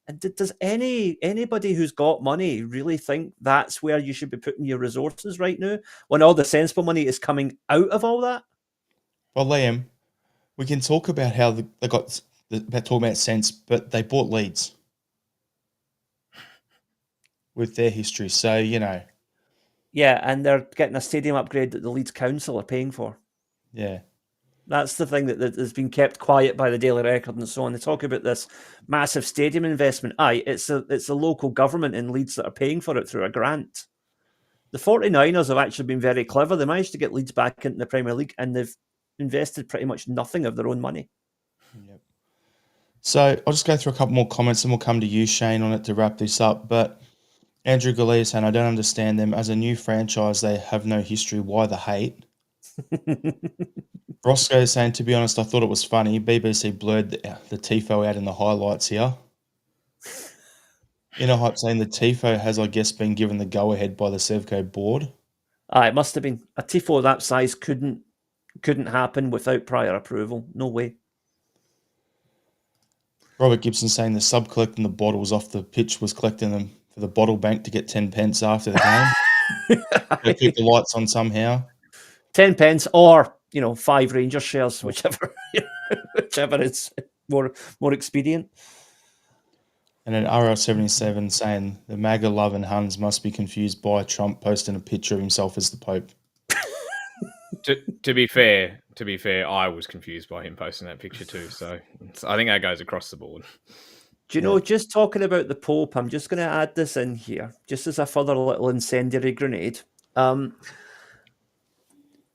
And does anybody who's got money really think that's where you should be putting your resources right now, when all the sensible money is coming out of all that? Well, Liam, we can talk about how they got about talking about sense, but they bought Leeds with their history. So, Yeah, and they're getting a stadium upgrade that the Leeds Council are paying for. Yeah. That's the thing that has been kept quiet by the Daily Record and so on. They talk about this massive stadium investment. Aye, it's a local government in Leeds that are paying for it through a grant. The 49ers have actually been very clever. They managed to get Leeds back into the Premier League, and they've invested pretty much nothing of their own money. Yep. So I'll just go through a couple more comments and we'll come to you, Shane, on it to wrap this up. But Andrew Galea saying, I don't understand them. As a new franchise, they have no history. Why the hate? Roscoe saying, to be honest, I thought it was funny. BBC blurred the TIFO out in the highlights here. Inner Hype saying the TIFO has, I guess, been given the go-ahead by the Sevco board. It must have been. A TIFO that size couldn't happen without prior approval. No way. Robert Gibson saying the sub collecting the bottles off the pitch was collecting them for the bottle bank to get 10 pence after the game. They keep the lights on somehow. 10 pence or 5 Rangers shares, whichever is more expedient. And then RL77 saying the MAGA loving Huns must be confused by Trump posting a picture of himself as the Pope. To be fair, I was confused by him posting that picture too. So I think that goes across the board. Do you know, just talking about the Pope, I'm just going to add this in here, just as a further little incendiary grenade. The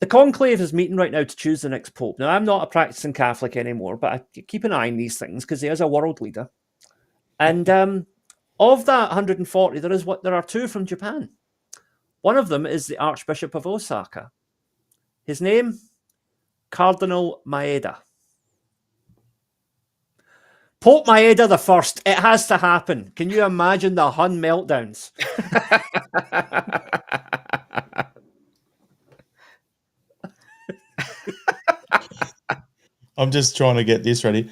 conclave is meeting right now to choose the next Pope. Now, I'm not a practicing Catholic anymore, but I keep an eye on these things because he is a world leader. And of that 140, there are 2 from Japan. One of them is the Archbishop of Osaka. His name, Cardinal Maeda. Pope Maeda the First. It has to happen. Can you imagine the Hun meltdowns? I'm just trying to get this ready.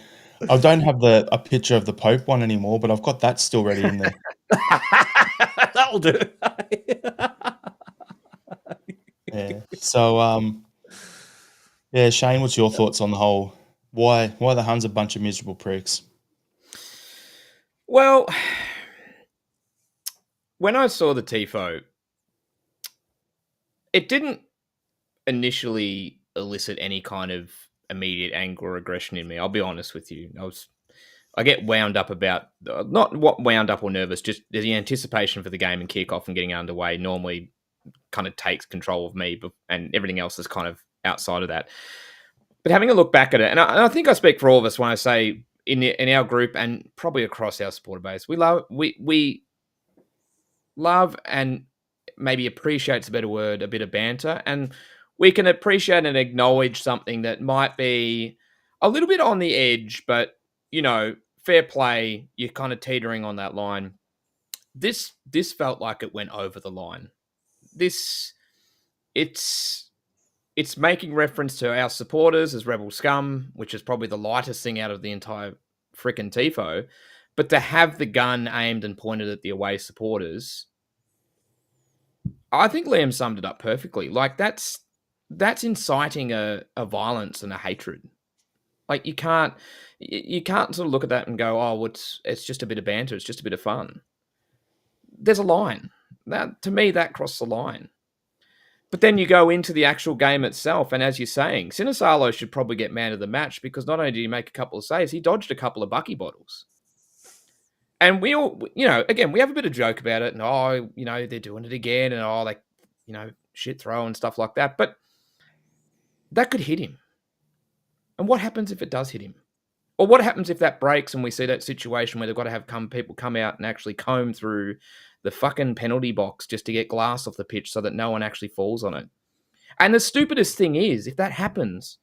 I don't have a picture of the Pope one anymore, but I've got that still ready in there. That'll do. Yeah. So, Shane, what's your thoughts on the whole? Why the Huns a bunch of miserable pricks? Well, when I saw the TIFO, it didn't initially elicit any kind of immediate anger or aggression in me. I'll be honest with you. I get wound up about, not what wound up or nervous, just the anticipation for the game and kickoff and getting underway normally kind of takes control of me, and everything else is kind of outside of that. But having a look back at it, and I think I speak for all of us when I say in our group and probably across our supporter base, we love and maybe appreciate's a better word, a bit of banter, and we can appreciate and acknowledge something that might be a little bit on the edge, but fair play. You're kind of teetering on that line. This felt like it went over the line. It's making reference to our supporters as Rebel Scum, which is probably the lightest thing out of the entire frickin' TIFO. But to have the gun aimed and pointed at the away supporters, I think Liam summed it up perfectly. Like that's inciting a violence and a hatred. Like you can't sort of look at that and go, oh, it's just a bit of banter, it's just a bit of fun. There's a line. That to me, that crossed the line. But then you go into the actual game itself, and as you're saying, Sinisalo should probably get man of the match because not only did he make a couple of saves, he dodged a couple of bucky bottles. And we all, again, we have a bit of joke about it, and they're doing it again, and shit throw and stuff like that. But that could hit him. And what happens if it does hit him? Or what happens if that breaks and we see that situation where they've got to have people come out and actually comb through the fucking penalty box just to get glass off the pitch so that no one actually falls on it? And the stupidest thing is, if that happens,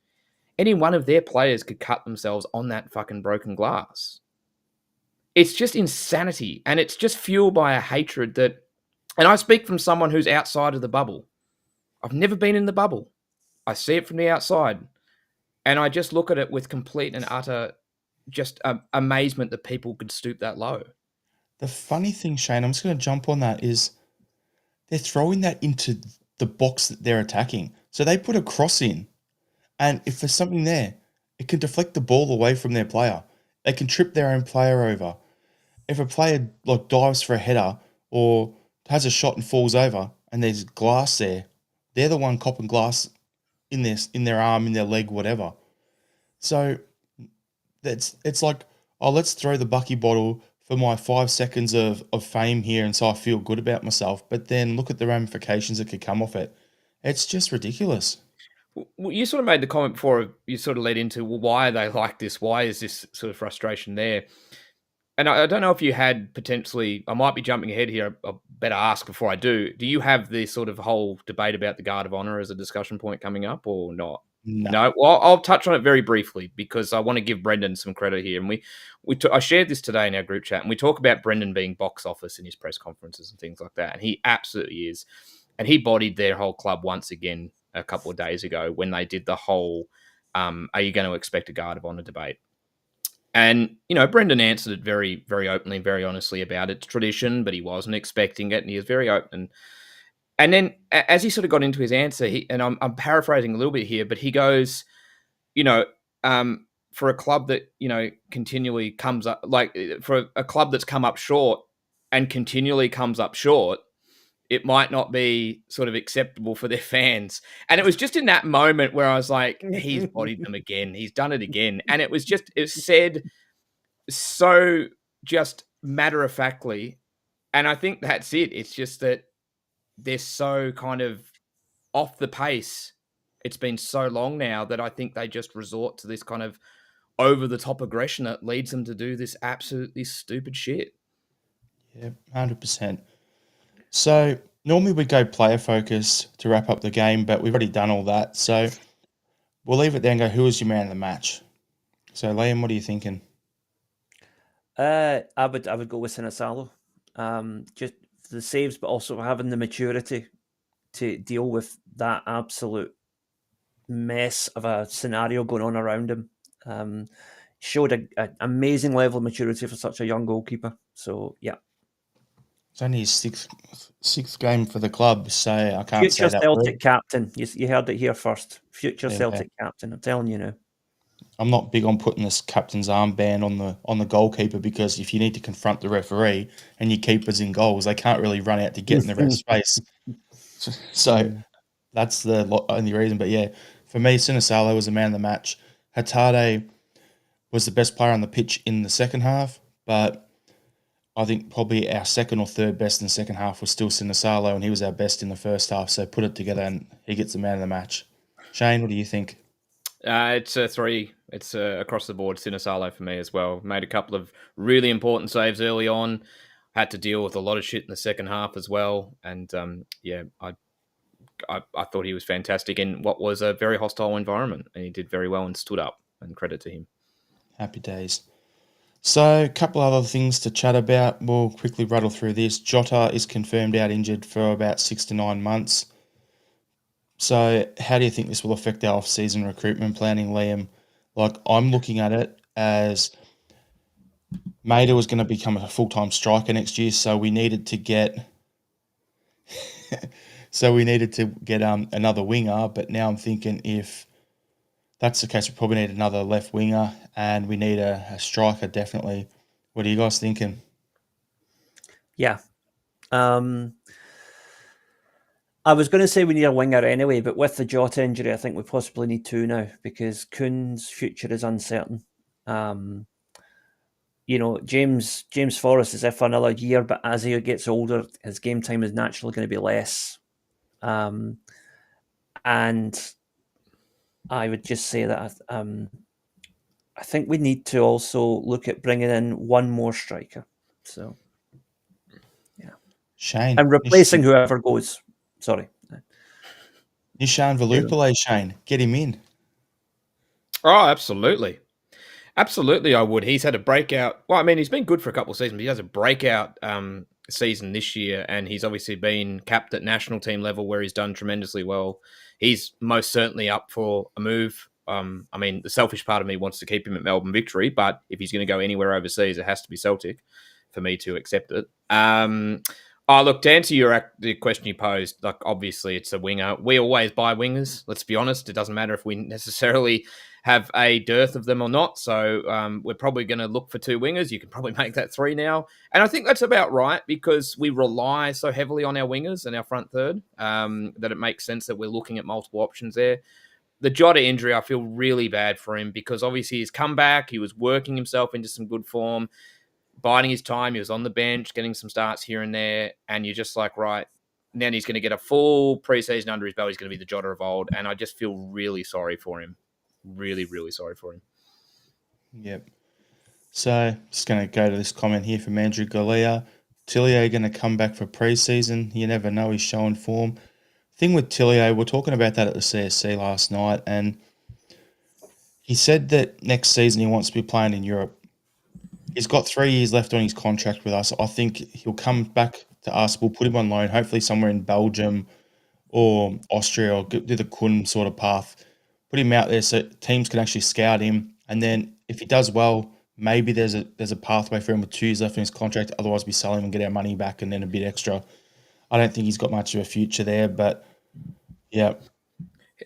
any one of their players could cut themselves on that fucking broken glass. It's just insanity, and it's just fueled by a hatred that, and I speak from someone who's outside of the bubble. I've never been in the bubble. I see it from the outside, and I just look at it with complete and utter just amazement that people could stoop that low. The funny thing, Shane, I'm just going to jump on that, is they're throwing that into the box that they're attacking. So they put a cross in, and if there's something there, it can deflect the ball away from their player. They can trip their own player over. If a player dives for a header or has a shot and falls over and there's glass there, they're the one copping glass in their arm, in their leg, whatever. So it's like, oh, let's throw the bucky bottle for my 5 seconds of fame here, and so I feel good about myself. But then look at the ramifications that could come off it. It's just ridiculous. Well, you sort of made the comment before, you sort of led into, well, why are they like this? Why is this sort of frustration there? And I don't know if you had potentially, I might be jumping ahead here, I better ask before I do. Do you have this sort of whole debate about the Guard of Honour as a discussion point coming up or not? No. Well, I'll touch on it very briefly because I want to give Brendan some credit here. And I shared this today in our group chat, and we talk about Brendan being box office in his press conferences and things like that. And he absolutely is. And he bodied their whole club once again a couple of days ago when they did the whole, are you going to expect a Guard of Honour debate? And, Brendan answered it very, very openly and very honestly about its tradition, but he wasn't expecting it, and he was very open. And then as he sort of got into his answer, and I'm paraphrasing a little bit here, but he goes, for a club that, continually comes up, like for a club that's come up short and continually comes up short, it might not be sort of acceptable for their fans. And it was just in that moment where I was like, he's bodied them again. He's done it again. And it was said so just matter-of-factly. And I think that's it. It's just that they're so kind of off the pace. It's been so long now that I think they just resort to this kind of over-the-top aggression that leads them to do this absolutely stupid shit. Yeah, 100%. So normally we go player focus to wrap up the game, but we've already done all that. So we'll leave it there and go, who was your man of the match? So Liam, what are you thinking? I would go with Sinisalo. Just the saves, but also having the maturity to deal with that absolute mess of a scenario going on around him. Showed an amazing level of maturity for such a young goalkeeper. So yeah. It's only his sixth game for the club, so I can't Future say that. Celtic captain. You heard it here first. Future Celtic captain. I'm telling you now. I'm not big on putting this captain's armband on the goalkeeper because if you need to confront the referee and your keeper's in goals, they can't really run out to get in the ref's face. So that's the only reason. But yeah, for me, Sinisalo was the man of the match. Hatade was the best player on the pitch in the second half, but I think probably our second or third best in the second half was still Sinisalo, and he was our best in the first half. So put it together, and he gets the man of the match. Shane, what do you think? It's a 3. It's across the board Sinisalo for me as well. Made a couple of really important saves early on. Had to deal with a lot of shit in the second half as well. And I thought he was fantastic in what was a very hostile environment, and he did very well and stood up. And credit to him. Happy days. So, a couple other things to chat about. We'll quickly rattle through this. Jota is confirmed out injured for about 6 to 9 months. So, how do you think this will affect our off-season recruitment planning, Liam? Like, I'm looking at it as Maida was going to become a full-time striker next year, so we needed to get another winger. But now I'm thinking if that's the case, we probably need another left winger, and we need a striker definitely. What are you guys thinking? Yeah. I was going to say we need a winger anyway, but with the Jota injury, I think we possibly need 2 now because Kuhn's future is uncertain. James Forrest is there for another year, but as he gets older, his game time is naturally going to be less. And I would just say that I think we need to also look at bringing in one more striker. So, yeah. Shane. And replacing whoever goes. Sorry. Nishan Velupale, Shane. Get him in. Oh, absolutely. Absolutely, I would. He's had a breakout. Well, I mean, he's been good for a couple of seasons, but he has a breakout season this year, and he's obviously been capped at national team level where he's done tremendously well. He's most certainly up for a move. I mean, the selfish part of me wants to keep him at Melbourne Victory, but if he's going to go anywhere overseas, it has to be Celtic for me to accept it. Look, to answer the question you posed, like obviously it's a winger. We always buy wingers. Let's be honest. It doesn't matter if we necessarily have a dearth of them or not. So we're probably going to look for 2 wingers. You can probably make that 3 now. And I think that's about right because we rely so heavily on our wingers and our front third that it makes sense that we're looking at multiple options there. The Jota injury, I feel really bad for him because obviously he's come back. He was working himself into some good form, biding his time. He was on the bench, getting some starts here and there. And you're just like, right, then he's going to get a full preseason under his belt. He's going to be the Jota of old. And I just feel really sorry for him. Really, really sorry for him. Yep. So, just going to go to this comment here from Andrew Galea. Tillier going to come back for preseason. You never know. He's showing form. Thing with Tillier, we're talking about that at the CSC last night, and he said that next season he wants to be playing in Europe. He's got 3 years left on his contract with us. I think he'll come back to us. We'll put him on loan, hopefully somewhere in Belgium or Austria, or do the Kun sort of path. Put him out there so teams can actually scout him. And then if he does well, maybe there's a pathway for him with 2 years left in his contract. Otherwise, we sell him and get our money back and then a bit extra. I don't think he's got much of a future there, but yeah.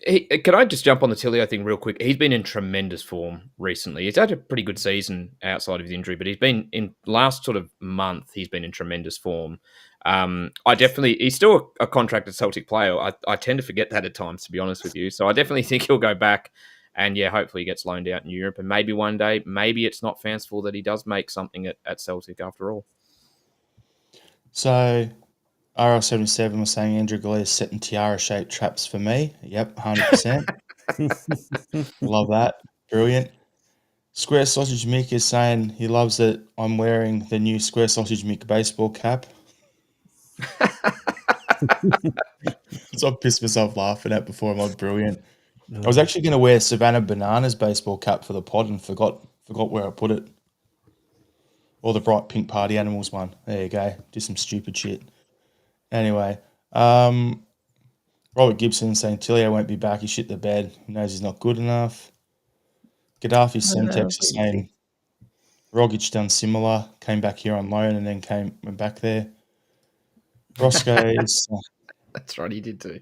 Can I just jump on the Tilio thing real quick? He's been in tremendous form recently. He's had a pretty good season outside of his injury, but he's been in last sort of month. He's been in tremendous form. He's still a contracted Celtic player. I tend to forget that at times, to be honest with you. So I definitely think he'll go back, and yeah, hopefully he gets loaned out in Europe. And maybe one day, maybe it's not fanciful that he does make something at Celtic after all. So RL77 was saying Andrew Galea is setting tiara-shaped traps for me. Yep, 100%. Love that. Brilliant. Square Sausage Mick is saying he loves that I'm wearing the new Square Sausage Mick baseball cap. So I pissed myself laughing at before. I'm like, brilliant. I was actually going to wear Savannah Bananas baseball cap for the pod and forgot where I put it. Or the bright pink party animals one. There you go. Do some stupid shit. Anyway, Robert Gibson saying Tilio won't be back. He shit the bed. He knows he's not good enough. Gaddafi Semtex is saying Rogic done similar. Came back here on loan and then went back there. Roscoe's That's right, he did too.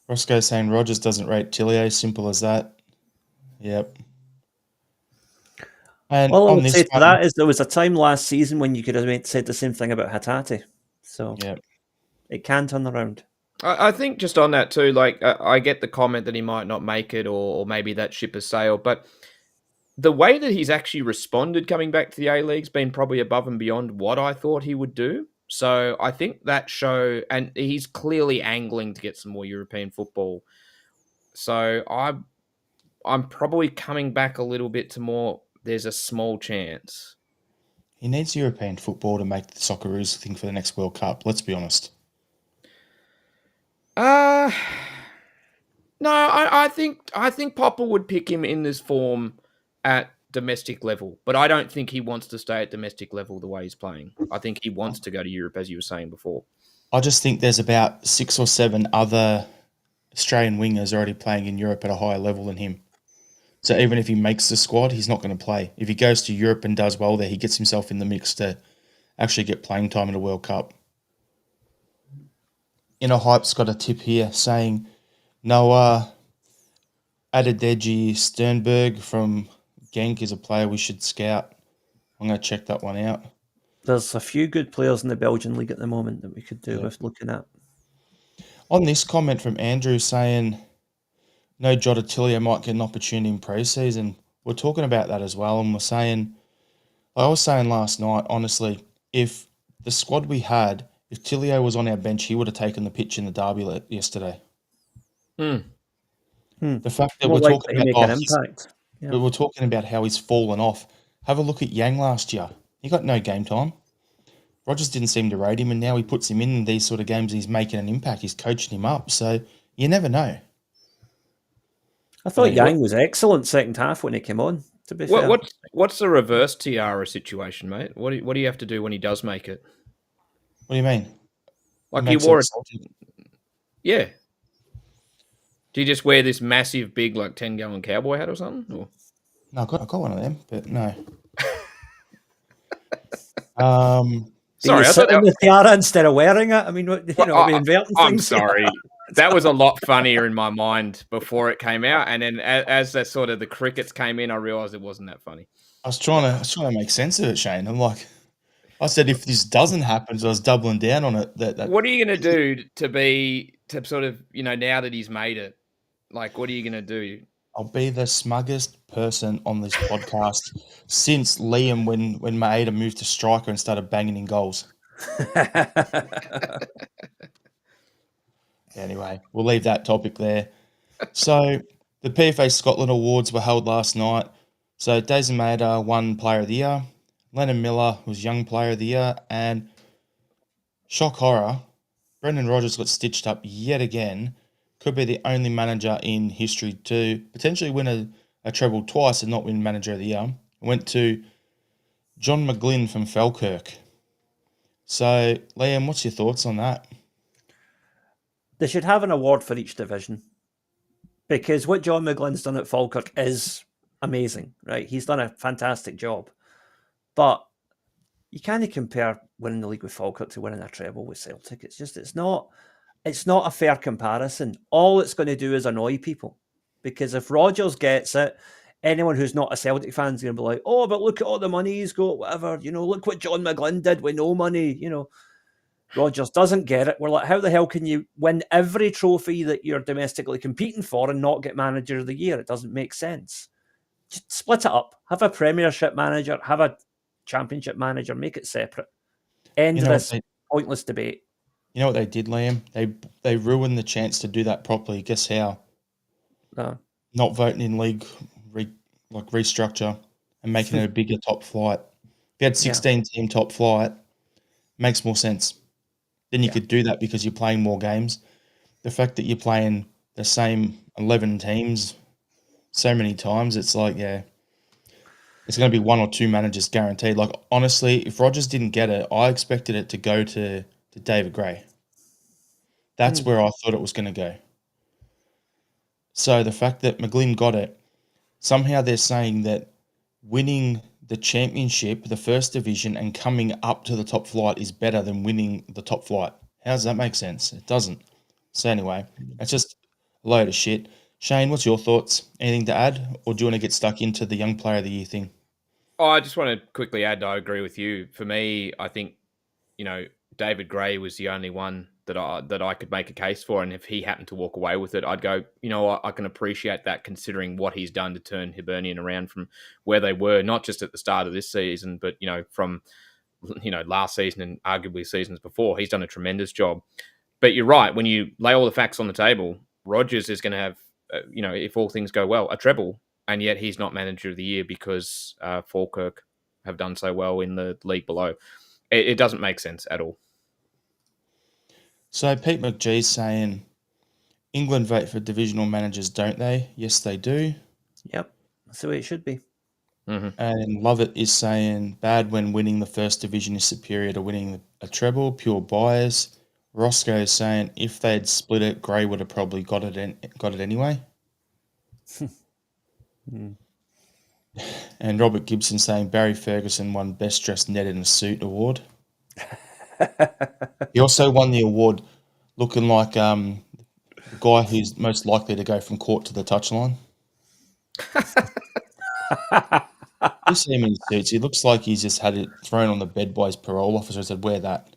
Roscoe's saying Rogers doesn't rate Tilio. Simple as that. Yep. And all I would say to that is there was a time last season when you could have said the same thing about Hatate. So it can turn around. I think just on that too, like I get the comment that he might not make it or maybe that ship has sailed, but the way that he's actually responded coming back to the A-League's been probably above and beyond what I thought he would do. So I think that and he's clearly angling to get some more European football. So I'm probably coming back a little bit to more. There's a small chance. He needs European football to make the Socceroos thing for the next World Cup. Let's be honest. No, I think Popper would pick him in this form at domestic level, but I don't think he wants to stay at domestic level the way he's playing. I think he wants to go to Europe, as you were saying before. I just think there's about 6 or 7 other Australian wingers already playing in Europe at a higher level than him. So even if he makes the squad, he's not going to play. If he goes to Europe and does well there, he gets himself in the mix to actually get playing time in the World Cup. Inner Hype's got a tip here saying Noah Adedeji Sternberg from Genk is a player we should scout. I'm going to check that one out. There's a few good players in the Belgian league at the moment that we could do with looking at. On this comment from Andrew saying no Jota Tilio might get an opportunity in pre-season, we're talking about that as well, and I was saying last night, honestly, if the squad we had, if Tilio was on our bench, he would have taken the pitch in the derby yesterday. The fact that we're talking about how he's fallen off. Have a look at Yang last year. He got no game time. Rogers didn't seem to rate him, and now he puts him in these sort of games and he's making an impact. He's coaching him up. So you never know. I thought Yang was excellent second half when he came on, to be fair. What's the reverse Tiara situation, mate? What do you have to do when he does make it? What do you mean? Like he wore it. Yeah. Do you just wear this massive, big, like 10-gallon cowboy hat or something? Or? No, I got one of them, but no. Sorry, I thought in the tiara instead of wearing it. I mean, inverting things. I'm sorry. That was a lot funnier in my mind before it came out, and then as the sort of the crickets came in, I realised it wasn't that funny. I was trying to make sense of it, Shane. I'm like, I said if this doesn't happen, so I was doubling down on it. What are you going to do to sort of now that he's made it? Like, what are you going to do? I'll be the smuggest person on this podcast since Liam when Maeda moved to striker and started banging in goals. Anyway, we'll leave that topic there. So the PFA Scotland Awards were held last night. So Daisy Maeda won Player of the Year. Lennon Miller was Young Player of the Year. And shock horror, Brendan Rodgers got stitched up yet again. Could be the only manager in history to potentially win a treble twice and not win Manager of the Year. Went to John McGlynn from Falkirk. So, Liam, what's your thoughts on that? They should have an award for each division, because what John McGlynn's done at Falkirk is amazing, right? He's done a fantastic job. But you can't compare winning the league with Falkirk to winning a treble with Celtic. It's not a fair comparison. All it's going to do is annoy people, because if Rodgers gets it, anyone who's not a Celtic fan is going to be like, oh, but look at all the money he's got, whatever. Look what John McGlynn did with no money. Rodgers doesn't get it. We're like, how the hell can you win every trophy that you're domestically competing for and not get Manager of the Year? It doesn't make sense. Just split it up. Have a Premiership manager, have a Championship manager, make it separate. End this pointless debate. You know what they did, Liam? They ruined the chance to do that properly. Guess how? Not voting in league restructure and making it a bigger top flight. If you had 16-team top flight, makes more sense. Then you could do that because you're playing more games. The fact that you're playing the same 11 teams so many times, it's like, it's going to be one or two managers guaranteed. Like, honestly, if Rodgers didn't get it, I expected it to go to David Gray. That's where I thought it was going to go. So the fact that McGlynn got it, somehow they're saying that winning the championship, the first division, and coming up to the top flight is better than winning the top flight. How does that make sense? It doesn't. So anyway, it's just a load of shit. Shane, what's your thoughts? Anything to add? Or do you want to get stuck into the Young Player of the Year thing? Oh, I just want to quickly add, I agree with you. For me, I think, David Gray was the only one that I could make a case for. And if he happened to walk away with it, I'd go, I can appreciate that considering what he's done to turn Hibernian around from where they were, not just at the start of this season, but, from, last season and arguably seasons before. He's done a tremendous job. But you're right. When you lay all the facts on the table, Rodgers is going to have if all things go well, a treble, and yet he's not manager of the year because Falkirk have done so well in the league below. It doesn't make sense at all. So Pete McGee's saying England vote for divisional managers, don't they? Yes, they do. Yep, that's the way it should be. Mm-hmm. And Lovett is saying bad when winning the first division is superior to winning a treble, pure bias. Roscoe is saying if they had split it, Gray would have probably got it anyway. And Robert Gibson saying Barry Ferguson won Best Dressed Ned in a Suit award. He also won the award looking like the guy who's most likely to go from court to the touchline. You see him in suits. He looks like he's just had it thrown on the bed by his parole officer and said, wear that.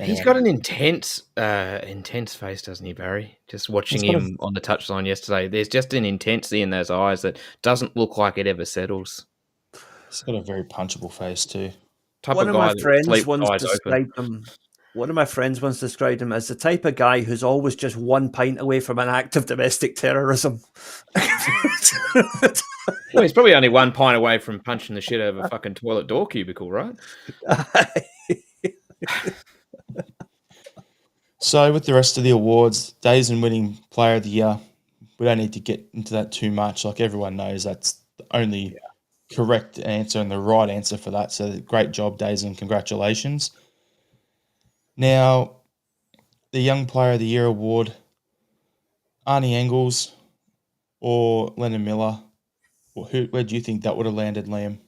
He's got an intense face, doesn't he, Barry? Just watching him on the touchline yesterday, there's just an intensity in those eyes that doesn't look like it ever settles. He's got a very punchable face too. One of my friends once described him as the type of guy who's always just one pint away from an act of domestic terrorism. Well, he's probably only one pint away from punching the shit out of a fucking toilet door cubicle, right? So with the rest of the awards, Dazen winning Player of the Year, we don't need to get into that too much. Like everyone knows, that's the only correct answer and the right answer for that. So great job, Dazen. Congratulations. Now, the Young Player of the Year award, Arnie Engels or Lennon Miller. Where do you think that would have landed, Liam?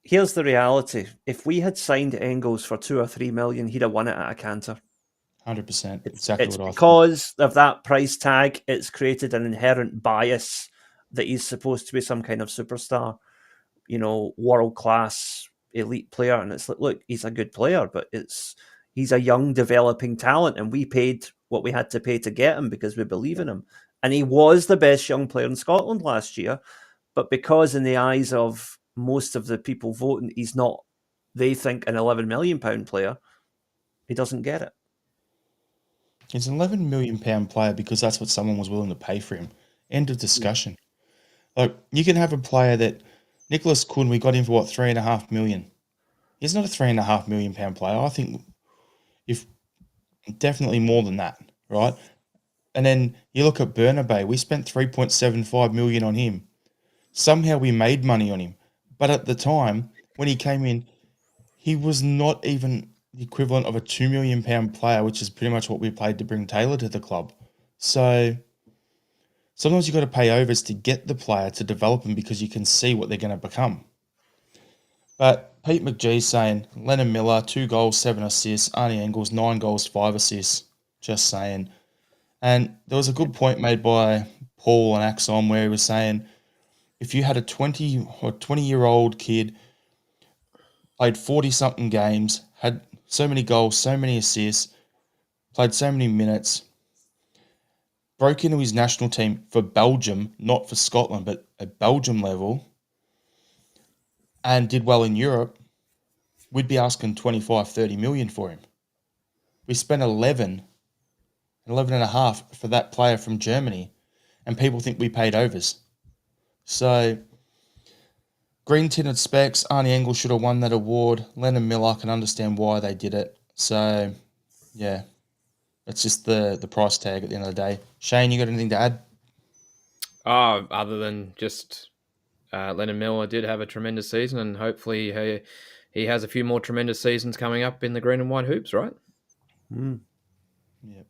Here's the reality. If we had signed Engels for 2 or 3 million, he'd have won it at a canter. 100%. Exactly it's what I thought. Because of that price tag, it's created an inherent bias that he's supposed to be some kind of superstar, world-class elite player. And it's like, look, he's a good player, but he's a young developing talent, and we paid what we had to pay to get him because we believe in him. And he was the best young player in Scotland last year, but because in the eyes of most of the people voting, he's not, they think, an £11 million player, he doesn't get it. He's an £11 million player because that's what someone was willing to pay for him. End of discussion. Like, you can have a player that Nicholas Kuhn, we got him for $3.5 million. He's not a £3.5 million player. I think if definitely more than that, right? And then you look at Bernabé, we spent $3.75 million on him. Somehow we made money on him. But at the time, when he came in, he was not even the equivalent of a £2 million player, which is pretty much what we paid to bring Taylor to the club. So sometimes you've got to pay overs to get the player to develop them because you can see what they're going to become. But Pete McGee's saying, Lennon Miller, 2 goals, 7 assists. Arnie Engels, 9 goals, 5 assists. Just saying. And there was a good point made by Paul on Axon where he was saying, if you had a 20-year-old kid, played 40-something games, had so many goals, so many assists, played so many minutes, broke into his national team for Belgium, not for Scotland, but at Belgium level, and did well in Europe, we'd be asking 25, 30 million for him. We spent 11 and a half for that player from Germany, and people think we paid overs. So, green tinted specs, Arnie Engels should have won that award. Lennon Miller, I can understand why they did it. So, yeah, it's just the price tag at the end of the day. Shane, you got anything to add? Other than just Lennon Miller did have a tremendous season, and hopefully he has a few more tremendous seasons coming up in the green and white hoops, right? Yep,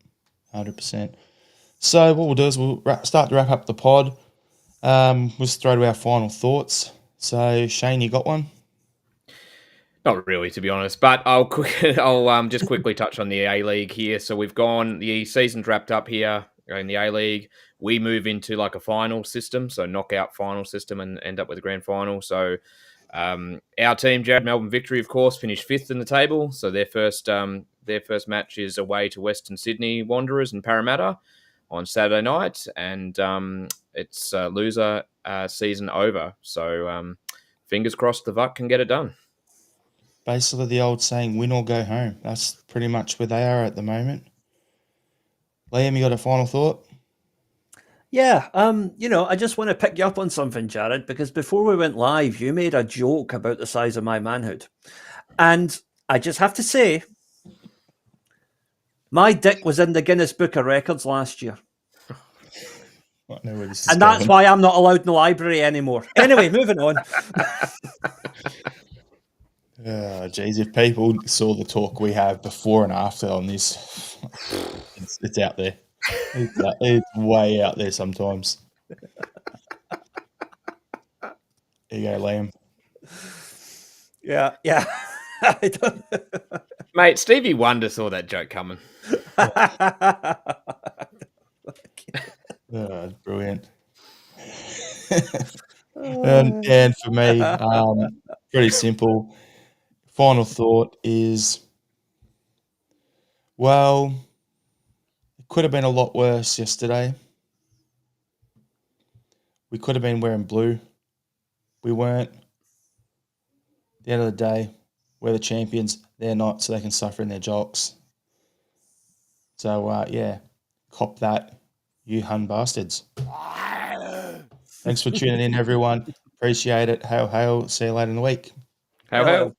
100%. So what we'll do is we'll start to wrap up the pod. We'll just throw to our final thoughts. So Shane, you got one? Not really, to be honest, but I'll just quickly touch on the A-League here. So the season's wrapped up here in the A-League. We move into like a final system, so knockout final system, and end up with a grand final. So our team, Jared Melbourne Victory, of course, finished 5th in the table. So their first match is away to Western Sydney Wanderers and Parramatta on Saturday night, and it's loser season over. So fingers crossed the VUC can get it done. Basically the old saying, win or go home. That's pretty much where they are at the moment. Liam, you got a final thought? Yeah, I just want to pick you up on something, Jared, because before we went live, you made a joke about the size of my manhood. And I just have to say, my dick was in the Guinness Book of Records last year. I know where this is And that's going. why I'm not allowed in the library anymore. Anyway, moving on. Geez, if people saw the talk we have before and after on this, it's out there. It's way out there sometimes. There you go, Liam. Yeah. I don't... Mate, Stevie Wonder saw that joke coming. Brilliant. and for me, pretty simple. Final thought is, well, it could have been a lot worse yesterday. We could have been wearing blue. We weren't. At the end of the day, we're the champions. They're not, so they can suffer in their jocks. So, cop that, you Hun bastards. Thanks for tuning in, everyone. Appreciate it. Hail, hail. See you later in the week. How?